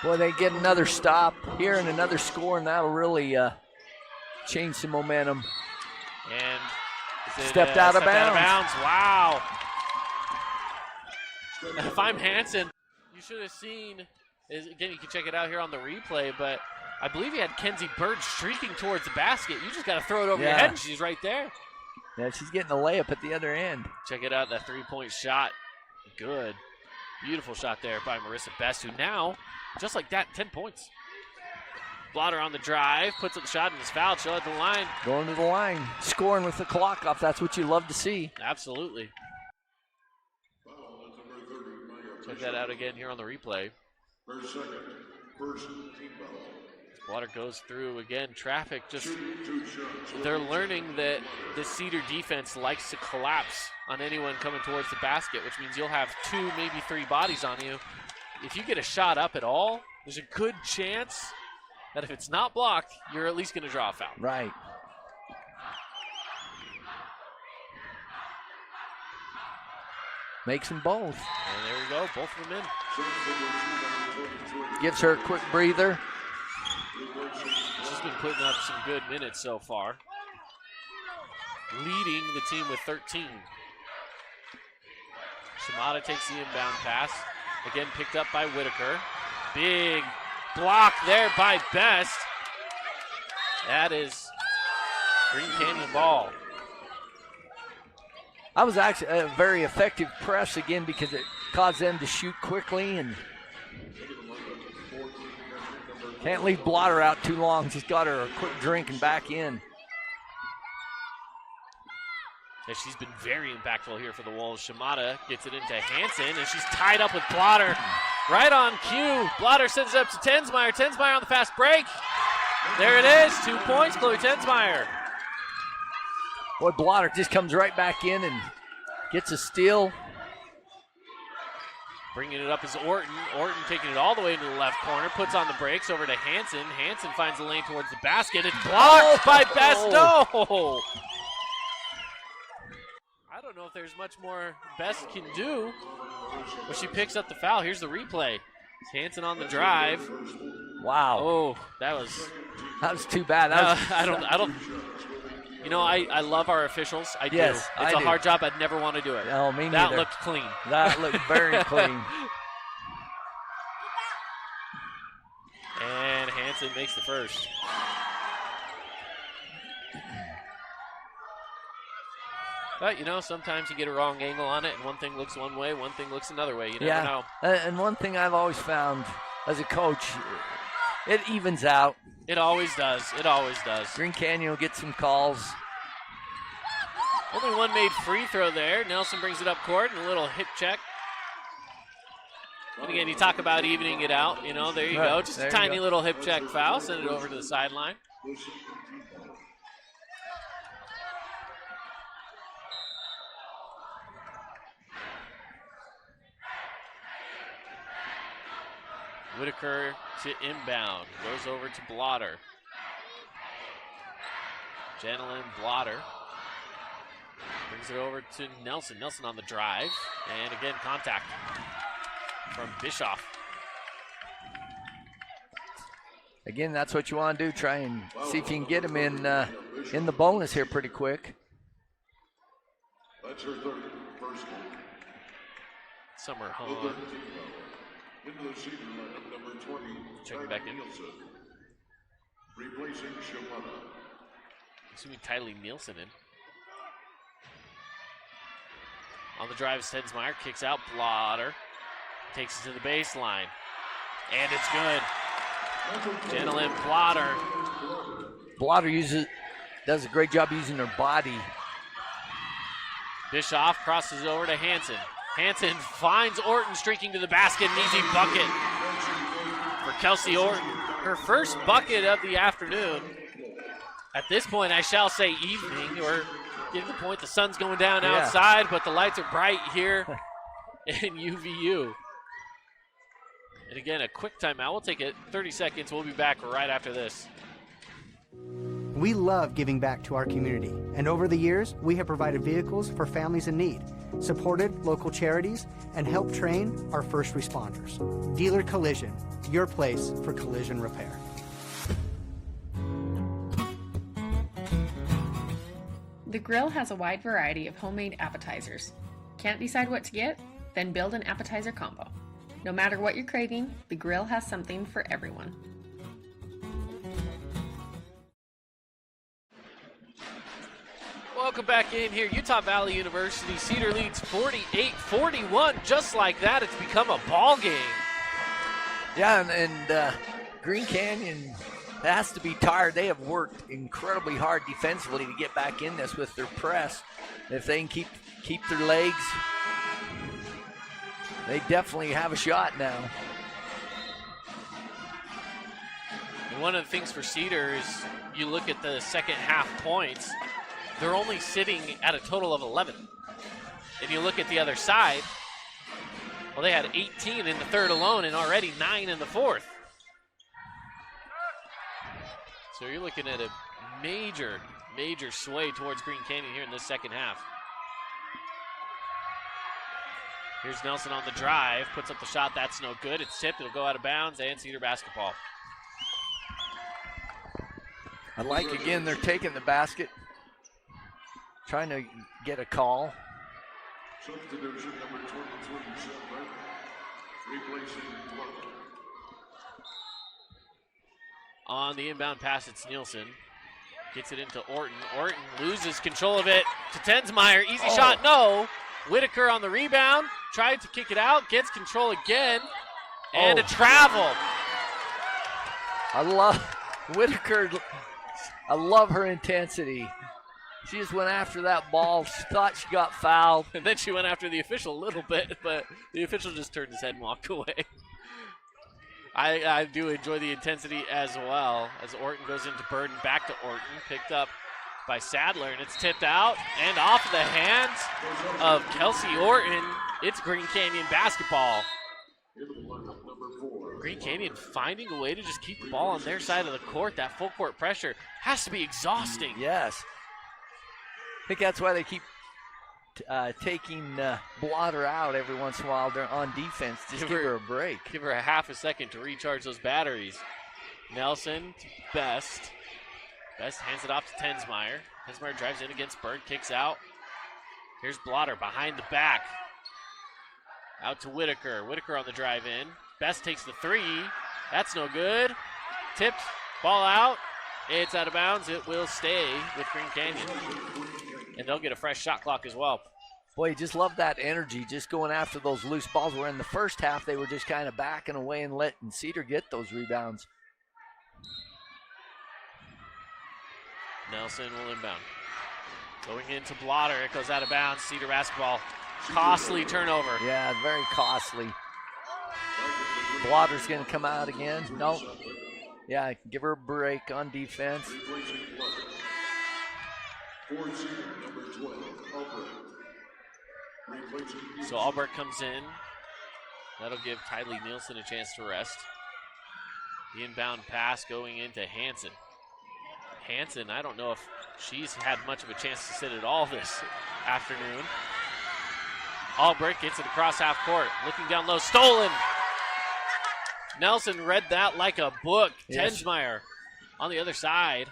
Boy, they get another stop here and another score, and that'll really change some momentum. And stepped out of bounds. Wow. If I'm Hanson, you should have seen, again, you can check it out here on the replay, but I believe he had Kenzie Bird streaking towards the basket. You just got to throw it over your head, and she's right there. Yeah, she's getting a layup at the other end. Check it out, that three-point shot. Good. Beautiful shot there by Marissa Best, who now, just like that, 10 points. Blotter on the drive, puts up the shot and is fouled. She'll at the line. Going to the line, scoring with the clock off. That's what you love to see. Absolutely. Check that out again here on the replay. Water goes through again. Traffic just, they're learning that the Cedar defense likes to collapse on anyone coming towards the basket, which means you'll have 2, maybe 3 bodies on you. If you get a shot up at all, there's a good chance that if it's not blocked, you're at least going to draw a foul. Right. Makes them both. And there we go, both of them in. Gives her a quick breather. She's been putting up some good minutes so far. Leading the team with 13. Shimada takes the inbound pass. Again, picked up by Whitaker. Big block there by Best. That is Green Canyon ball. I was actually a very effective press again because it caused them to shoot quickly and can't leave Blotter out too long. She's got her a quick drink and back in. Yeah, she's been very impactful here for the Wolves. Shimada gets it into Hanson, and she's tied up with Blotter. Right on cue. Blotter sends it up to Tensmeyer. Tensmeyer on the fast break. There it is. 2 points, Chloe Tensmeyer. Boy, Blotter just comes right back in and gets a steal. Bringing it up is Orton. Orton taking it all the way into the left corner. Puts on the brakes over to Hanson. Hanson finds the lane towards the basket. It's blocked by Best. No! I don't know if there's much more Best can do. But she picks up the foul. Here's the replay. Hanson on the drive. Wow. Oh, that was too bad. I don't. You know, I love our officials. I do. It's a hard job. I'd never want to do it. No, me neither. That looked clean. That looked very clean. And Hanson makes the first. But, you know, sometimes you get a wrong angle on it, and one thing looks one way, one thing looks another way. You never know. And one thing I've always found as a coach, it evens out. It always does. It always does. Green Canyon will get some calls. Only one made free throw there. Nelson brings it up court and a little hip check. And again, you talk about evening it out. You know, there you go. Just a tiny little hip check foul. Send it over to the sideline. Whitaker to inbound. Goes over to Blotter. Janelyn Blotter. Brings it over to Nelson. Nelson on the drive. And again, contact from Bischoff. Again, that's what you want to do. Try and see if you can get him in the bonus here pretty quick. That's her third, first goal. Summer Hahn. Into the Cedar lineup, number 20. Checking back in. Nielsen. Replacing Shimada. Assuming Tylee Nielsen in. On the drive, Tensmeyer kicks out Blotter. Takes it to the baseline. And it's good. Gentleman Blotter. Blotter does a great job using her body. Bischoff crosses over to Hansen. Hansen finds Orton streaking to the basket. An easy bucket for Kelsey Orton. Her first bucket of the afternoon. At this point, I shall say evening, or getting the point, the sun's going down outside, but the lights are bright here in UVU. And again, a quick timeout. We'll take it 30 seconds. We'll be back right after this. We love giving back to our community, and over the years, we have provided vehicles for families in need, supported local charities, and helped train our first responders. Dealer Collision, your place for collision repair. The Grill has a wide variety of homemade appetizers. Can't decide what to get? Then build an appetizer combo. No matter what you're craving, the Grill has something for everyone. Welcome back in here. Utah Valley University. Cedar leads 48-41. Just like that, it's become a ball game. Yeah, and Green Canyon has to be tired. They have worked incredibly hard defensively to get back in this with their press. If they can keep their legs, they definitely have a shot now. And one of the things for Cedar is you look at the second half points, they're only sitting at a total of 11. And you look at the other side, well, they had 18 in the third alone and already 9 in the fourth. So you're looking at a major sway towards Green Canyon here in this second half. Here's Nelson on the drive, puts up the shot, that's no good. It's tipped, it'll go out of bounds, and Cedar basketball. I like, again, they're taking the basket, trying to get a call. Substitution number 23, replacing Clark. On the inbound pass, it's Nielsen. Gets it into Orton. Orton loses control of it to Tensmeyer. Easy shot, no. Whitaker on the rebound. Tried to kick it out. Gets control again. And a travel. I love Whitaker. I love her intensity. She just went after that ball. She thought she got fouled. And then she went after the official a little bit, but the official just turned his head and walked away. I do enjoy the intensity as well as Orton goes into Burden. Back to Orton. Picked up by Sadler, and it's tipped out and off the hands of Kelsey Orton. It's Green Canyon basketball. Green Canyon finding a way to just keep the ball on their side of the court. That full court pressure has to be exhausting. Yes. I think that's why they keep taking Blotter out every once in a while. They're on defense. Just give her a break. Give her a half a second to recharge those batteries. Nelson to Best. Best hands it off to Tensmeyer. Tensmeyer drives in against Bird, kicks out. Here's Blotter behind the back. Out to Whitaker. Whitaker on the drive in. Best takes the three. That's no good. Tipped. Ball out. It's out of bounds. It will stay with Green Canyon. And they'll get a fresh shot clock as well. Boy, you just love that energy, just going after those loose balls, where in the first half they were just kind of backing away and letting Cedar get those rebounds. Nelson will inbound. Going into Blotter. It goes out of bounds. Cedar basketball. Costly turnover. Yeah, very costly. Blotter's going to come out again. No. Yeah, give her a break on defense. So Albrecht comes in. That'll give Tylee Nielsen a chance to rest. The inbound pass going into Hansen. Hansen, I don't know if she's had much of a chance to sit at all this afternoon. Albrecht gets it across half court. Looking down low, stolen. Nelson read that like a book. Yes. Tensmeyer on the other side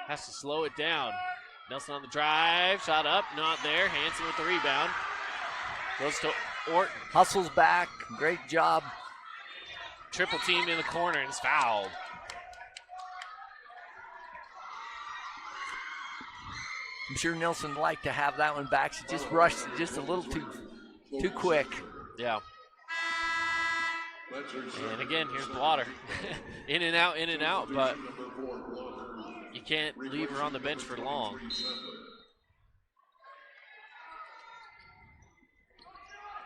has to slow it down. Nelson on the drive, shot up, not there. Hansen with the rebound. Goes to Orton. Hustles back, great job. Triple team in the corner and it's fouled. I'm sure Nelson would like to have that one back. She just rushed it just a little too quick. Yeah. And again, here's Blotter. in and out, but you can't leave her on the bench for long.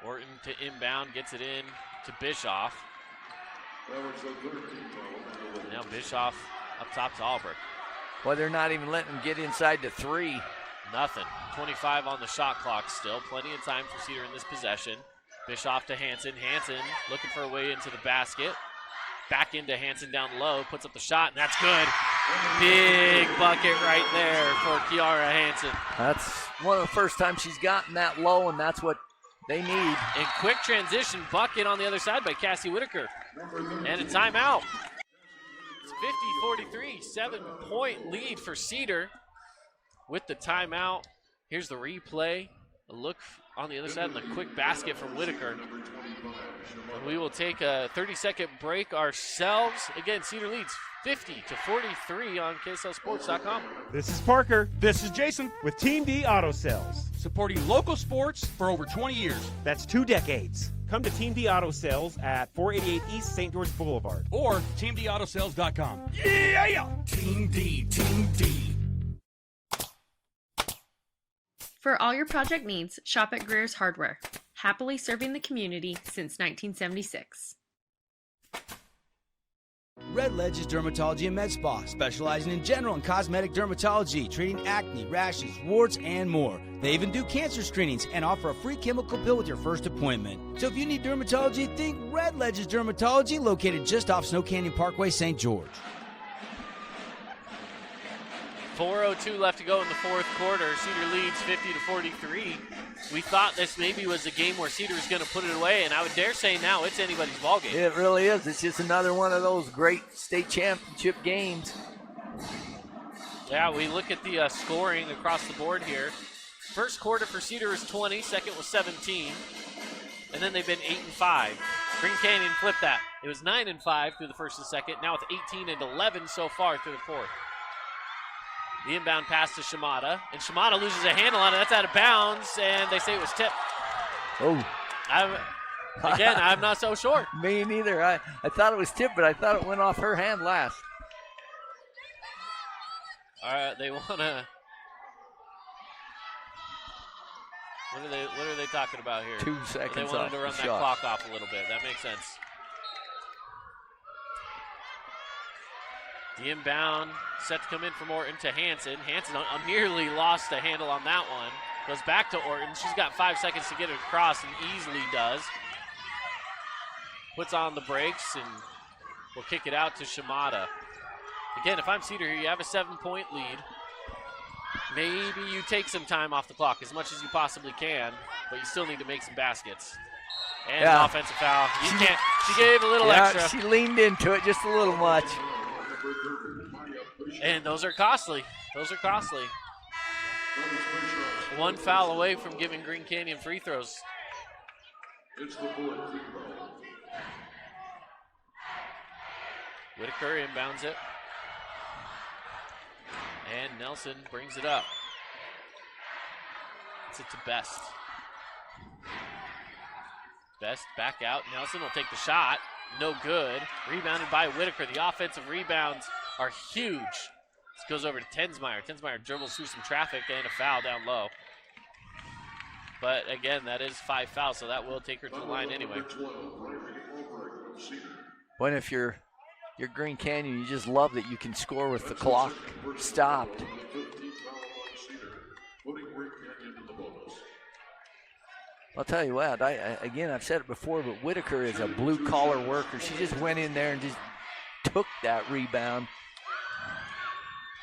Orton to inbound, gets it in to Bischoff. Now Bischoff up top to Albrecht. Well, they're not even letting them get inside the 3. Nothing. 25 on the shot clock still. Plenty of time for Cedar in this possession. Bischoff to Hansen. Hansen looking for a way into the basket. Back into Hansen down low. Puts up the shot, and that's good. Big bucket right there for Kiara Hansen. That's one of the first times she's gotten that low, and that's what they need. And quick transition bucket on the other side by Cassie Whitaker. And a timeout. It's 50-43, 7-point lead for Cedar with the timeout. Here's the replay. A look on the other side and the quick basket from Whitaker. And we will take a 30-second break ourselves. Again, Cedar leads 50-43 on KSLSports.com. This is Parker. This is Jason with Team D Auto Sales. Supporting local sports for over 20 years. That's 2 decades. Come to Team D Auto Sales at 488 East St. George Boulevard. Or TeamDAutoSales.com. Yeah! Team D, Team D. For all your project needs, shop at Greer's Hardware. Happily serving the community since 1976. Red Ledges Dermatology and Med Spa, specializing in general and cosmetic dermatology, treating acne, rashes, warts, and more. They even do cancer screenings and offer a free chemical pill with your first appointment. So if you need dermatology, think Red Ledges Dermatology, located just off Snow Canyon Parkway, St. George. 4:02 left to go in the fourth quarter. Cedar leads 50-43. We thought this maybe was a game where Cedar was going to put it away, and I would dare say now it's anybody's ballgame. It really is. It's just another one of those great state championship games. Yeah, we look at the scoring across the board here. First quarter for Cedar was 20, second was 17, and then they've been 8-5. Green Canyon flipped that. It was 9-5 through the first and second. Now it's 18-11 so far through the fourth. The inbound pass to Shimada, and Shimada loses a handle on it. That's out of bounds, and they say it was tipped. Oh. I'm not so sure. Me neither. I thought it was tipped, but I thought it went off her hand last. All right, they want to. What are they talking about here? 2 seconds. They wanted to run that clock off a little bit. That makes sense. The inbound set to come in from Orton to Hansen. Hansen nearly lost a handle on that one. Goes back to Orton. She's got 5 seconds to get it across and easily does. Puts on the brakes and will kick it out to Shimada. Again, if I'm Cedar here, you have a 7-point lead. Maybe you take some time off the clock as much as you possibly can, but you still need to make some baskets. And an offensive foul. She gave a little extra. She leaned into it just a little much. And those are costly. One foul away from giving Green Canyon free throws. Whitaker inbounds it. And Nelson brings it up. It's it to Best. Best back out. Nelson will take the shot. No good. Rebounded by Whitaker. The offensive rebounds are huge. This goes over to Tensmeyer. Tensmeyer dribbles through some traffic and a foul down low. But again, that is 5 fouls, so that will take her to the line anyway. When if you're Green Canyon, you just love that you can score with the clock stopped. I'll tell you what, again, I've said it before, but Whitaker is a blue-collar worker. She just went in there and just took that rebound.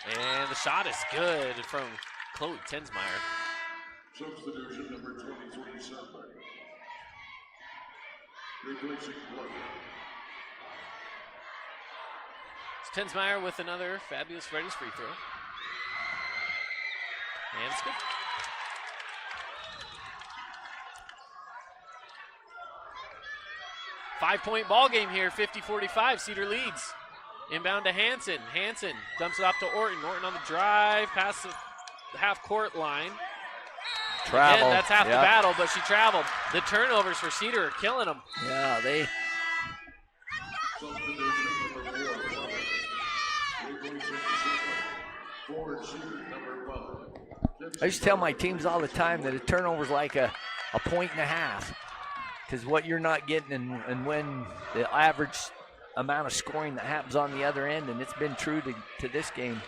And the shot is good from Chloe Tensmeyer. Substitution number 23, replacing Blood. It's Tensmeyer with another fabulous Freddy's free throw. And it's good. Five-point ball game here, 50-45. Cedar leads. Inbound to Hansen. Hansen dumps it off to Orton. Orton on the drive, past the half-court line. Travel. Again, that's half the battle, but she traveled. The turnovers for Cedar are killing them. Yeah, I used to tell my teams all the time that a turnover is like a point and a half, because what you're not getting and when the average amount of scoring that happens on the other end, and it's been true to this game.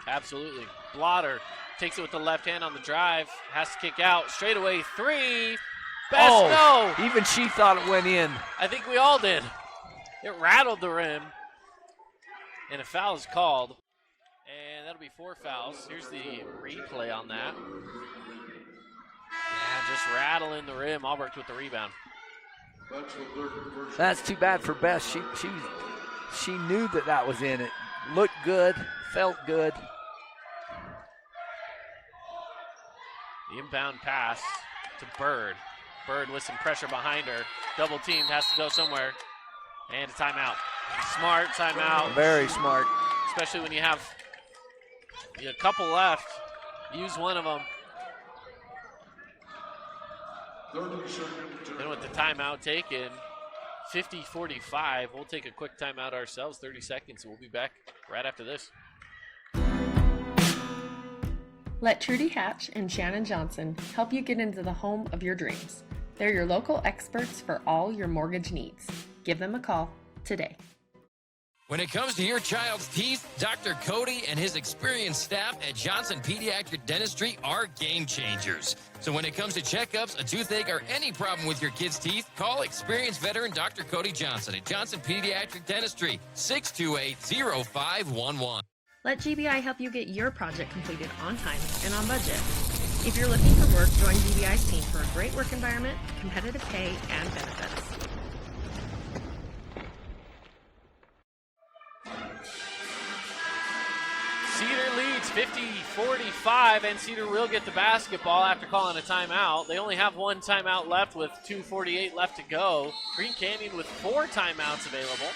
Absolutely. Blotter takes it with the left hand on the drive, has to kick out, straightaway three. Best no. Even she thought it went in. I think we all did. It rattled the rim, and a foul is called. And that'll be 4 fouls. Here's the replay on that. Yeah, just rattling the rim. Albrecht with the rebound. That's too bad for Beth. She knew that was in. It looked good, felt good. The inbound pass to Bird. Bird with some pressure behind her. Double teamed, has to go somewhere. And a timeout. Smart timeout. Very smart. Especially when you have a couple left. Use one of them. Then with the timeout taken, 50-45. We'll take a quick timeout ourselves, 30 seconds. We'll be back right after this. Let Trudy Hatch and Shannon Johnson help you get into the home of your dreams. They're your local experts for all your mortgage needs. Give them a call today. When it comes to your child's teeth, Dr. Cody and his experienced staff at Johnson Pediatric Dentistry are game changers. So when it comes to checkups, a toothache, or any problem with your kid's teeth, call experienced veteran Dr. Cody Johnson at Johnson Pediatric Dentistry, 628-0511. Let GBI help you get your project completed on time and on budget. If you're looking for work, join GBI's team for a great work environment, competitive pay, and benefits. Cedar leads 50-45, and Cedar will get the basketball after calling a timeout. They only have one timeout left with 2:48 left to go. Green Canyon with 4 timeouts available.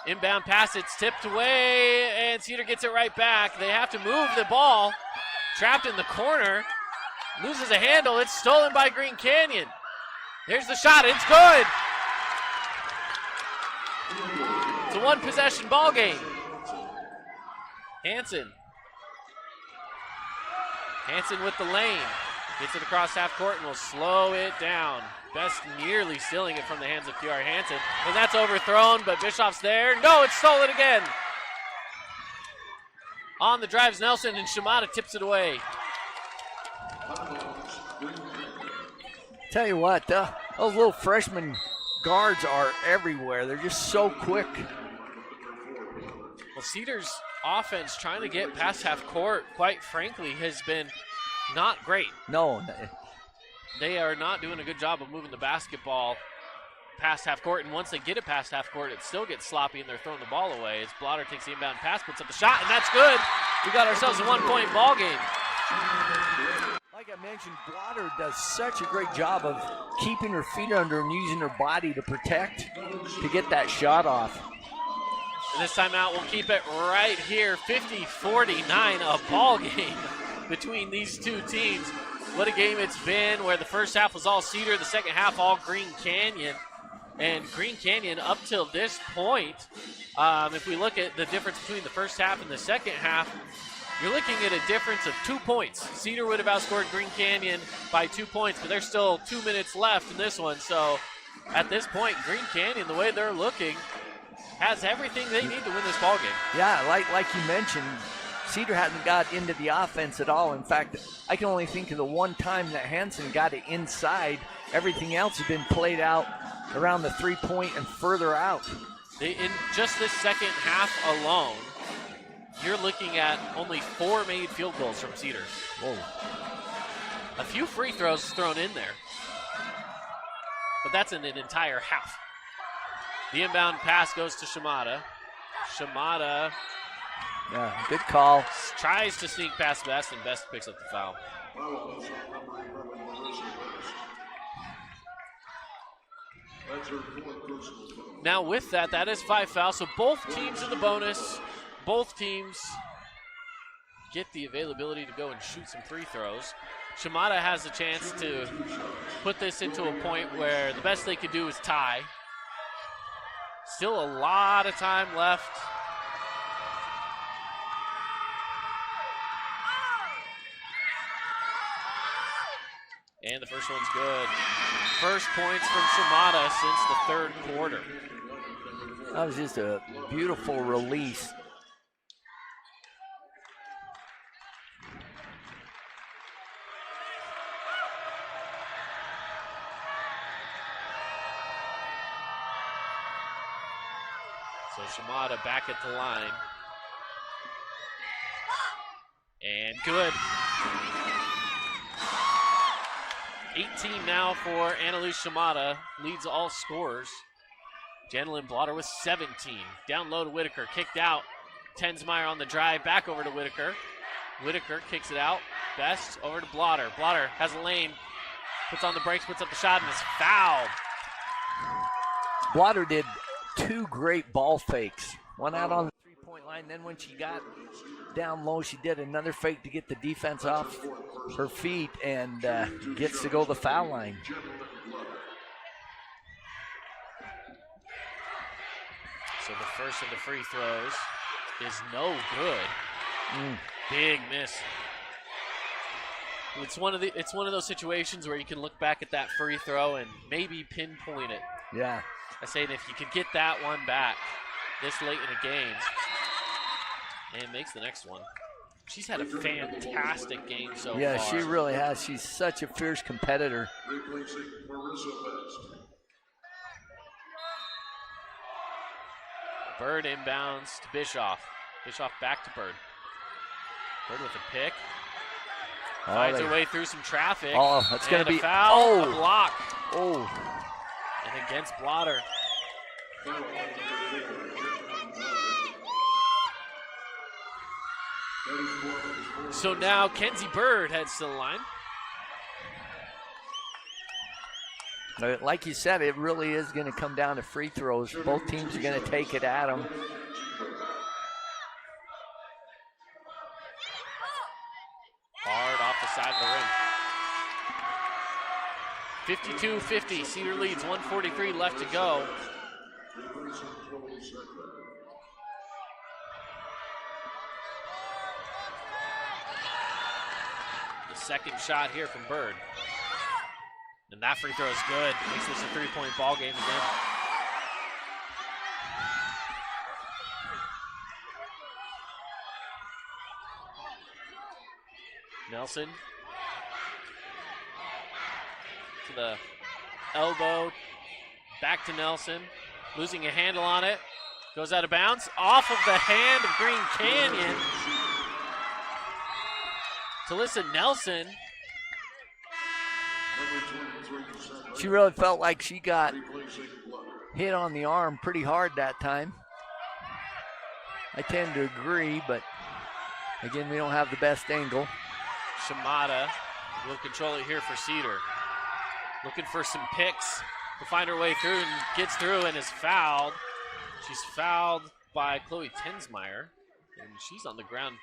Inbound pass, it's tipped away, and Cedar gets it right back. They have to move the ball. Trapped in the corner. Loses a handle. It's stolen by Green Canyon. Here's the shot. It's good. It's a one-possession ball game. Hansen with the lane. Gets it across half court and will slow it down. Best nearly stealing it from the hands of PR Hansen. And that's overthrown, but Bischoff's there. No, it's stolen again. On the drives, Nelson, and Shimada tips it away. Tell you what, those little freshman guards are everywhere. They're just so quick. Well, Cedar's offense trying to get past half court, quite frankly, has been not great. No. They are not doing a good job of moving the basketball past half court, and once they get it past half court, it still gets sloppy and they're throwing the ball away as Blotter takes the inbound pass, puts up the shot, and that's good. We got ourselves a one-point ball game. Like I mentioned, Blotter does such a great job of keeping her feet under and using her body to protect, to get that shot off. And this timeout will keep it right here, 50-49, a ball game between these two teams. What a game it's been, where the first half was all Cedar, the second half all Green Canyon. And Green Canyon, up till this point, if we look at the difference between the first half and the second half, you're looking at a difference of 2 points. Cedar would have outscored Green Canyon by 2 points, but there's still 2 minutes left in this one. So at this point, Green Canyon, the way they're looking, has everything they need to win this ball game. Yeah, like you mentioned, Cedar hasn't got into the offense at all. In fact, I can only think of the one time that Hansen got it inside. Everything else has been played out around the three-point and further out. In just this second half alone, you're looking at only 4 made field goals from Cedar. Whoa. A few free throws thrown in there, but that's in an entire half. The inbound pass goes to Shimada. Shimada, yeah, good call. Tries to sneak past Best, and Best picks up the foul. Now with that, that is 5 fouls, so both teams in the bonus. Both teams get the availability to go and shoot some free throws. Shimada has a chance to put this into a point where the best they could do is tie. Still a lot of time left. And the first one's good. First points from Shimada since the third quarter. That was just a beautiful release. So Shimada back at the line. And good. 18 now for Annalise Shimada. Leads all scorers. Janelyn Blotter with 17. Down low to Whitaker. Kicked out. Tensmeyer on the drive. Back over to Whitaker. Whitaker kicks it out. Best over to Blotter. Blotter has a lane. Puts on the brakes. Puts up the shot and is fouled. Blotter did 2 great ball fakes. One out on the three-point line. Then when she got down low, she did another fake to get the defense off her feet and gets to go the foul line. So the first of the free throws is no good. Big miss. It's one of those situations where you can look back at that free throw and maybe pinpoint it. Yeah. I say that if you could get that one back this late in the game, and makes the next one. She's had a fantastic game so far. Yeah, she really has. She's such a fierce competitor. Bird inbounds to Bischoff. Bischoff back to Bird. Bird with a pick. Finds her way through some traffic. Oh, that's going to be a foul, a block. Oh. And against Blotter. So now Kenzie Bird heads to the line. Like you said, it really is going to come down to free throws. Both teams are going to take it at them. Hard off the side of the rim. 52-50, Cedar leads, 1:43 left to go. The second shot here from Bird. And that free throw is good. Makes this a 3-point ball game again. Nelson to the elbow, back to Nelson, losing a handle on it, goes out of bounds, off of the hand of Green Canyon. Talissa Nelson. She really felt like she got hit on the arm pretty hard that time. I tend to agree, but again, we don't have the best angle. Shimada will control it here for Cedar. Looking for some picks to find her way through and gets through and is fouled. She's fouled by Chloe Tensmeyer, and she's on the ground.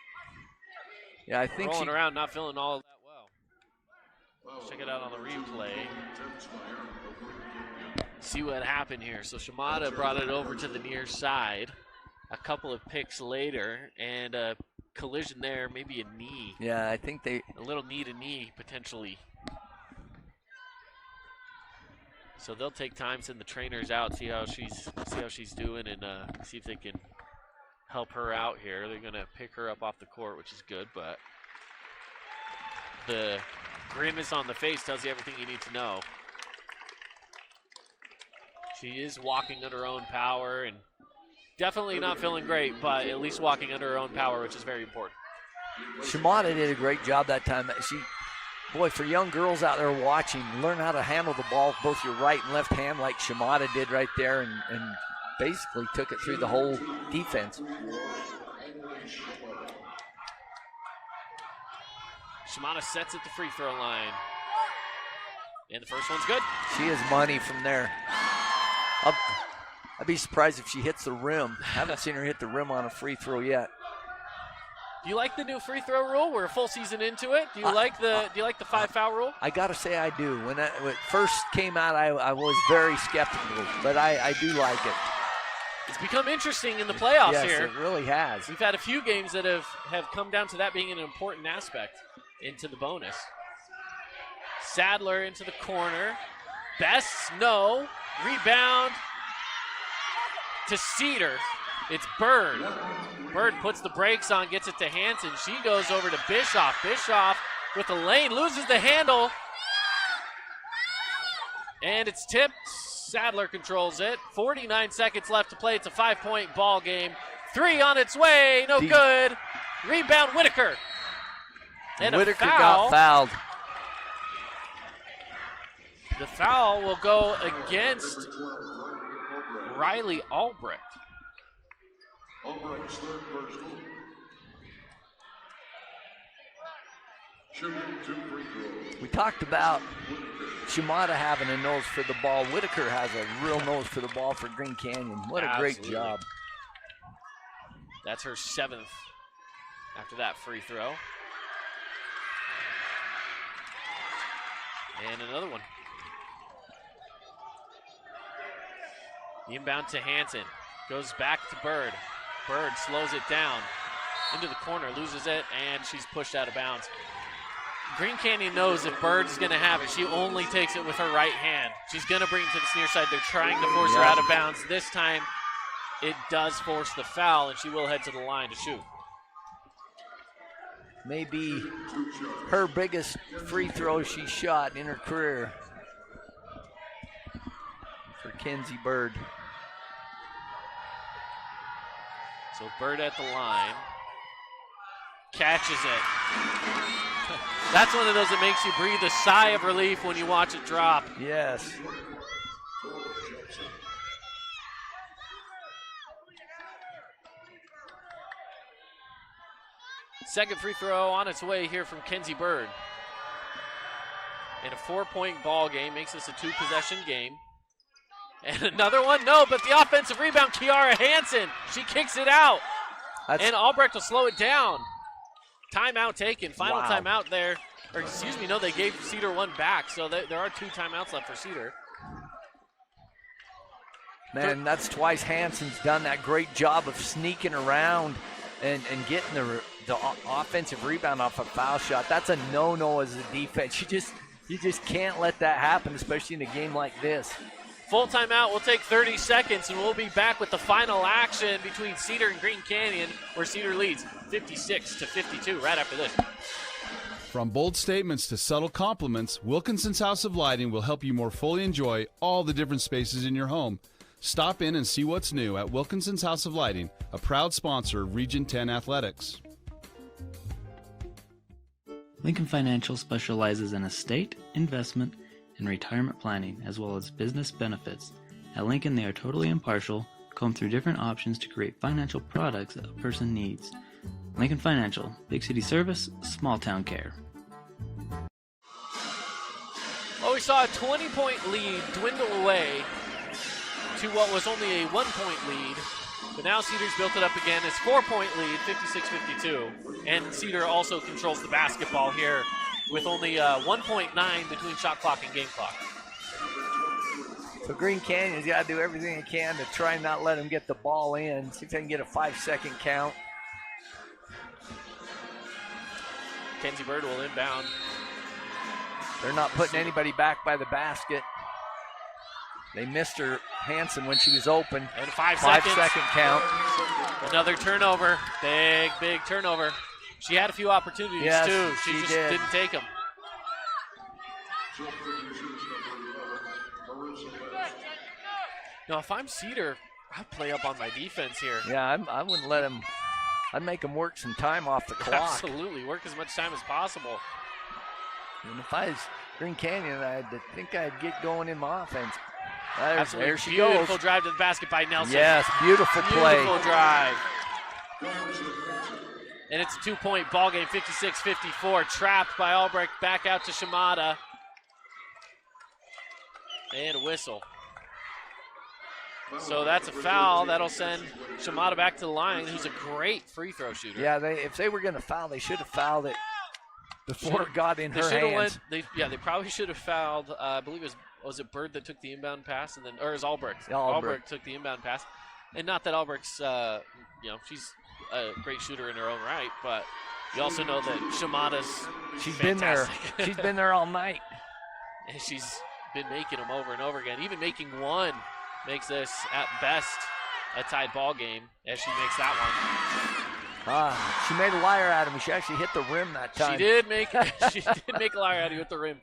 Yeah, I think rolling around, not feeling all that well. Check it out on the replay. See what happened here. So Shimada brought it over to the near side. A couple of picks later, and a collision there, maybe a knee. Yeah, I think a little knee to knee potentially. So they'll take time, send the trainers out, see how she's doing, and see if they can help her out here. They're gonna pick her up off the court, which is good, but the grimace on the face tells you everything you need to know. She is walking under her own power and definitely not feeling great, but at least walking under her own power, which is very important. Shimada did a great job that time. Boy, for young girls out there watching, learn how to handle the ball with both your right and left hand like Shimada did right there and basically took it through the whole defense. Shimada sets at the free throw line. And the first one's good. She is money from there. I'd be surprised if she hits the rim. I haven't seen her hit the rim on a free throw yet. Do you like the new free throw rule? We're a full season into it. Do you like the 5-foul rule? I gotta say I do. When it first came out, I was very skeptical, but I do like it. It's become interesting in the playoffs here. Yes, it really has. We've had a few games that have come down to that being an important aspect into the bonus. Sadler into the corner. Best, no. Rebound to Cedar. It's Bird. Bird puts the brakes on, gets it to Hanson. She goes over to Bischoff. Bischoff with the lane, loses the handle. And it's tipped. Sadler controls it. 49 seconds left to play. It's a 5-point ball game. 3 on its way, no good. Rebound, Whitaker. And Whitaker a foul. got fouled. The foul will go against Riley Albrecht. Albrecht's third personal. Shooting 2 free throws. We talked about Shimada having a nose for the ball. Whitaker has a real nose for the ball for Green Canyon. What a great job. That's her 7th after that free throw. And another one. Inbound to Hanson. Goes back to Bird. Bird slows it down. Into the corner, loses it, and she's pushed out of bounds. Green Canyon knows if Bird's going to have it, she only takes it with her right hand. She's going to bring it to the near side. They're trying to force her out of bounds. This time, it does force the foul, and she will head to the line to shoot. Maybe her biggest free throw she shot in her career for Kenzie Bird. So Bird at the line. Catches it. That's one of those that makes you breathe a sigh of relief when you watch it drop. Yes. Second free throw on its way here from Kenzie Bird. And a 4-point ball game makes this a 2-possession game. And another one, no, but the offensive rebound, Kiara Hanson. She kicks it out. And Albrecht will slow it down. Timeout taken, final timeout there. Or excuse me, no, they gave Cedar one back, so there are 2 timeouts left for Cedar. Man, that's twice Hanson's done that great job of sneaking around and getting the offensive rebound off a foul shot. That's a no-no as a defense. You just can't let that happen, especially in a game like this. Full timeout will take 30 seconds, and we'll be back with the final action between Cedar and Green Canyon, where Cedar leads 56-52 right after this. From bold statements to subtle compliments, Wilkinson's House of Lighting will help you more fully enjoy all the different spaces in your home. Stop in and see what's new at Wilkinson's House of Lighting, a proud sponsor of Region 10 Athletics. Lincoln Financial specializes in estate, investment, and retirement planning, as well as business benefits. At Lincoln, they are totally impartial, comb through different options to create financial products a person needs. Lincoln Financial, big city service, small town care. Well, we saw a 20-point lead dwindle away to what was only a 1-point lead. But now Cedar's built it up again. It's 4-point lead, 56-52. And Cedar also controls the basketball here with only 1.9 between shot clock and game clock. So Green Canyon's got to do everything it can to try and not let him get the ball in. See if they can get a 5-second count. Kenzie Bird will inbound. They're not putting anybody back by the basket. They missed her Hanson when she was open. And 5 seconds. 5-second count. Another turnover. Big turnover. She had a few opportunities, too. She just didn't take them. Now, if I'm Cedar, I'd play up on my defense here. Yeah, I wouldn't let him. I'd make him work some time off the clock. Absolutely. Work as much time as possible. And if I was Green Canyon, I think I'd get going in my offense. Absolutely. There she Beautiful goes. drive to the basket by Nelson. Yes, beautiful play. Beautiful drive. And it's a 2-point ball game, 56-54. Trapped by Albrecht, back out to Shimada. And a whistle. So that's a foul. That'll send Shimada back to the line, who's a great free throw shooter. Yeah, if they were going to foul, they should have fouled it before it got in her hands. They probably should have fouled. I believe was it Bird that took the inbound pass, and then, or is Albrecht? Yeah, Albrecht took the inbound pass, and not that Albrecht's, she's a great shooter in her own right, but you also know that Shimada's She's fantastic. been there. She's been there all night. And she's been making them over and over again. Even making one makes this, at best, a tied ball game as she makes that one. She made a liar out of me. She actually hit the rim that time. She did make a liar out of you at the rim.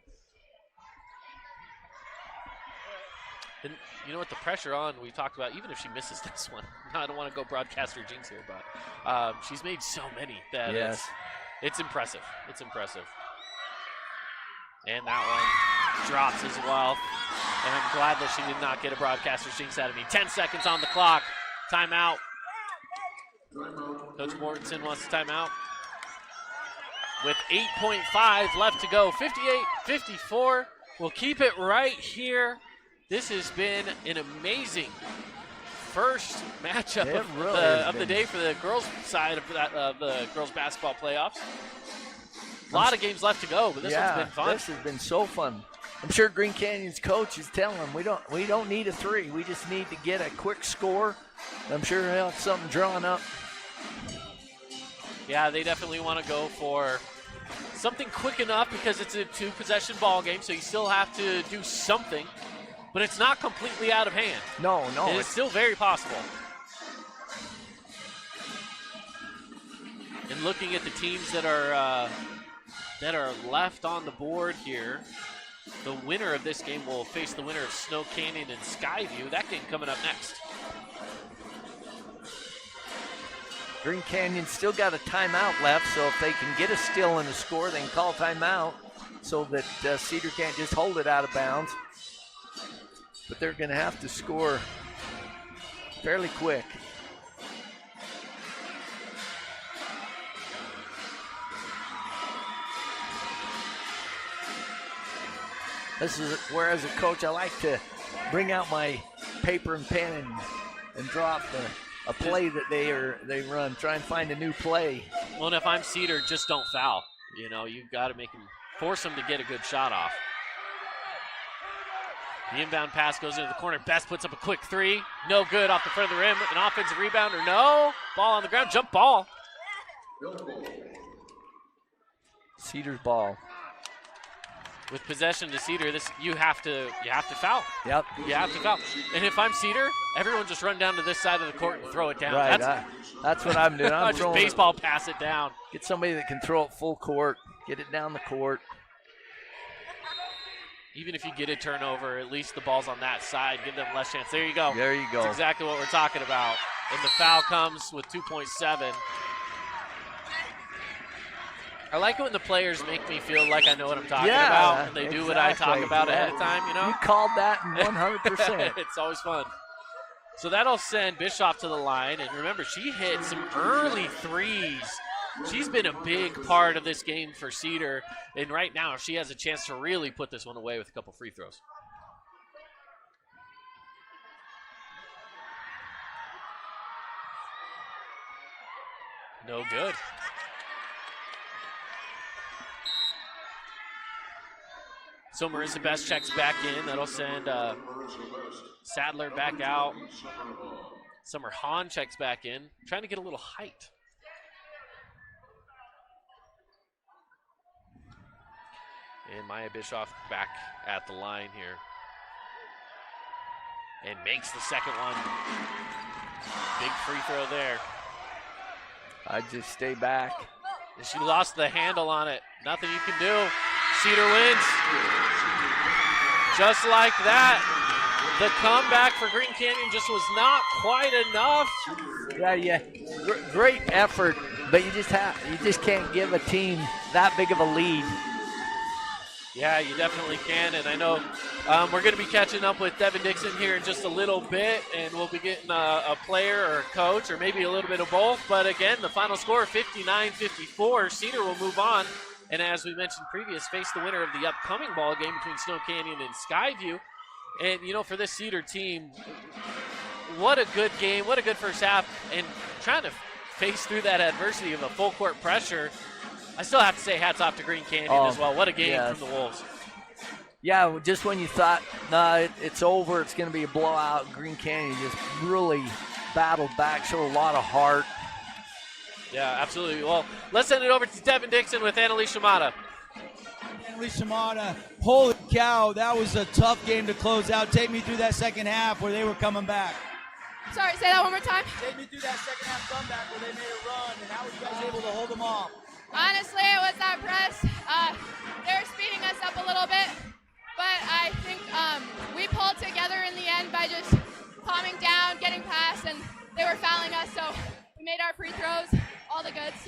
And you know what, the pressure on, we talked about, even if she misses this one, I don't want to go broadcaster jinx here, but she's made so many that it's impressive. It's impressive. And that one drops as well. And I'm glad that she did not get a broadcaster's jinx out of me. 10 seconds on the clock. Timeout. Coach Mortensen wants a timeout. With 8.5 left to go. 58-54. We'll keep it right here. This has been an amazing first matchup of the day for the girls' side of the girls' basketball playoffs. A lot of games left to go, but this one's been fun. This has been so fun. I'm sure Green Canyon's coach is telling them we don't need a three. We just need to get a quick score. I'm sure he'll have something drawn up. Yeah, they definitely want to go for something quick enough because it's a two-possession ball game, so you still have to do something. But it's not completely out of hand. No. It's still very possible. And looking at the teams that are left on the board here, the winner of this game will face the winner of Snow Canyon and Skyview. That game coming up next. Green Canyon still got a timeout left, so if they can get a steal and a score, they can call timeout so that Cedar can't just hold it out of bounds. But they're going to have to score fairly quick. This is where, as a coach, I like to bring out my paper and pen and draw up a play that they run. Try and find a new play. Well, and if I'm Cedar, just don't foul. You know, you've got to force them to get a good shot off. The inbound pass goes into the corner. Best puts up a quick three. No good off the front of the rim. An offensive rebound or no. Ball on the ground. Jump ball. Cedar's ball. With possession to Cedar, you have to foul. Yep. You have to foul. And if I'm Cedar, everyone just run down to this side of the court and throw it down. Right. That's what I'm doing. I'm just baseball pass it down. Get somebody that can throw it full court. Get it down the court. Even if you get a turnover, at least the ball's on that side. Give them less chance. There you go. There you go. That's exactly what we're talking about. And the foul comes with 2.7. I like it when the players make me feel like I know what I'm talking about. And they do what I talk about ahead of time, you know? You called that 100%. It's always fun. So that'll send Bischoff to the line. And remember, she hit some early threes. She's been a big part of this game for Cedar. And right now, she has a chance to really put this one away with a couple free throws. No good. So Marissa Best checks back in. That'll send Sadler back out. Summer Hahn checks back in. Trying to get a little height. And Maya Bischoff back at the line here. And makes the second one. Big free throw there. I'd just stay back. And she lost the handle on it. Nothing you can do. Cedar wins. Just like that. The comeback for Green Canyon just was not quite enough. Yeah. Great effort, but you just can't give a team that big of a lead. Yeah, you definitely can, and I know we're going to be catching up with Devin Dixon here in just a little bit, and we'll be getting a player or a coach or maybe a little bit of both. But again, the final score, 59-54. Cedar will move on, and as we mentioned previous, face the winner of the upcoming ball game between Snow Canyon and Skyview. And, you know, for this Cedar team, what a good game, what a good first half, and trying to face through that adversity of a full court pressure. I still have to say hats off to Green Canyon as well. What a game from the Wolves. Yeah, just when you thought, it's over, it's going to be a blowout, Green Canyon just really battled back, showed a lot of heart. Yeah, absolutely. Well, let's send it over to Devin Dixon with Annalise Shimada. Annalie Shimada, holy cow, that was a tough game to close out. Take me through that second half where they were coming back. Sorry, say that one more time. Take me through that second half comeback where they made a run, and how were you guys able to hold them off? Honestly, it was that press. They were speeding us up a little bit, but I think we pulled together in the end by just calming down, getting past, and they were fouling us, so we made our free throws, all the goods.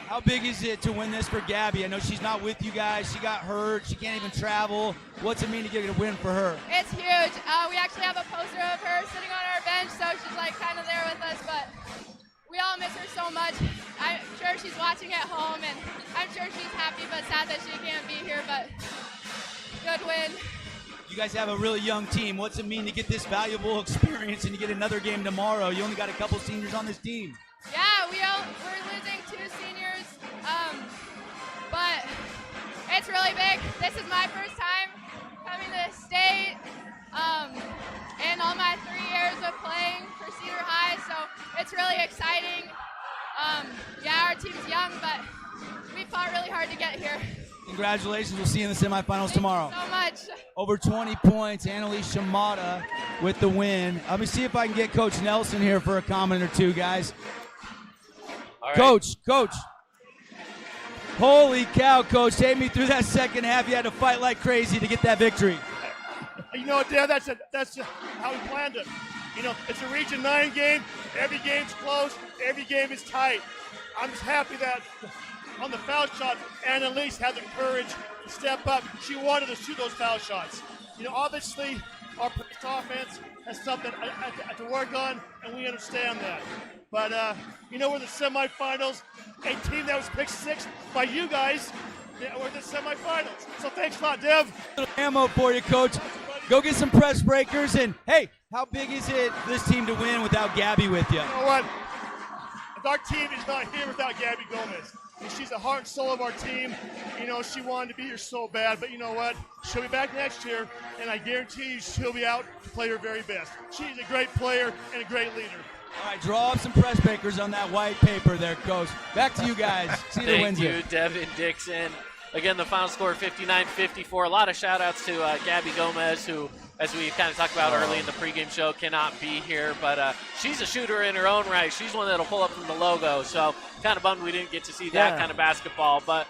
How big is it to win this for Gabby? I know she's not with you guys. She got hurt. She can't even travel. What's it mean to get a win for her? It's huge. We actually have a poster of her sitting on our bench, so she's like kind of there with us, but we all miss her so much. I'm sure she's watching at home, and I'm sure she's happy but sad that she can't be here, but good win. You guys have a really young team. What's it mean to get this valuable experience and to get another game tomorrow? You only got a couple seniors on this team. Yeah, we're losing 2 seniors, but it's really big. This is my first time coming to the state, and all my 3 years of playing for Cedar High, so it's really exciting. Yeah, our team's young, but we fought really hard to get here. Congratulations. We'll see you in the semifinals tomorrow. So much. Over 20 points, Annalie Shimada with the win. Let me see if I can get Coach Nelson here for a comment or two, guys. All right. Coach. Holy cow, Coach. Take me through that second half. You had to fight like crazy to get that victory. You know, Dan, that's how we planned it. You know, it's a Region 9 game. Every game's close. Every game is tight. I'm just happy that on the foul shots, Annalise had the courage to step up. She wanted to shoot those foul shots. You know, obviously, our offense has something to work on, and we understand that. But, you know, we're in the semifinals. A team that was picked 6th by you guys, we're in the semifinals. So thanks a lot, Dev. Little ammo for you, Coach. Go get some press breakers. And, hey, how big is it for this team to win without Gabby with you? You know what? Our team is not here without Gabby Gomez. And she's the heart and soul of our team. You know, she wanted to be here so bad, but you know what? She'll be back next year, and I guarantee you she'll be out to play her very best. She's a great player and a great leader. All right, draw up some press breakers on that white paper there, Coach. Back to you guys. Cedar wins Thank you, it. Devin Dixon. Again, the final score 59-54. A lot of shout-outs to Gabby Gomez, who, as we kind of talked about early in the pregame show, cannot be here. But she's a shooter in her own right. She's one that'll pull up from the logo. So kind of bummed we didn't get to see that kind of basketball. But,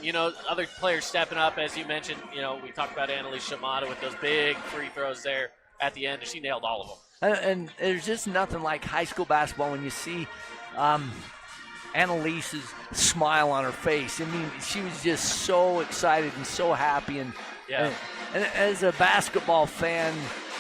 you know, other players stepping up, as you mentioned. You know, we talked about Annalise Shimada with those big free throws there at the end, and she nailed all of them. And there's just nothing like high school basketball when you see Annalise's smile on her face. I mean, she was just so excited and so happy. And as a basketball fan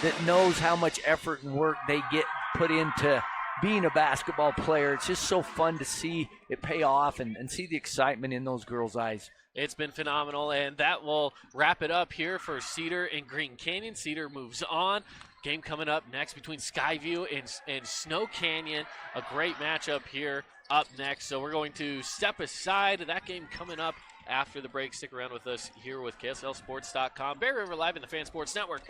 that knows how much effort and work they get put into being a basketball player, it's just so fun to see it pay off and see the excitement in those girls' eyes. It's been phenomenal, and that will wrap it up here for Cedar and Green Canyon. Cedar moves on. Game coming up next between Skyview and Snow Canyon. A great matchup here up next. So we're going to step aside. That game coming up after the break. Stick around with us here with KSLSports.com. Bear River Live in the Fan Sports Network.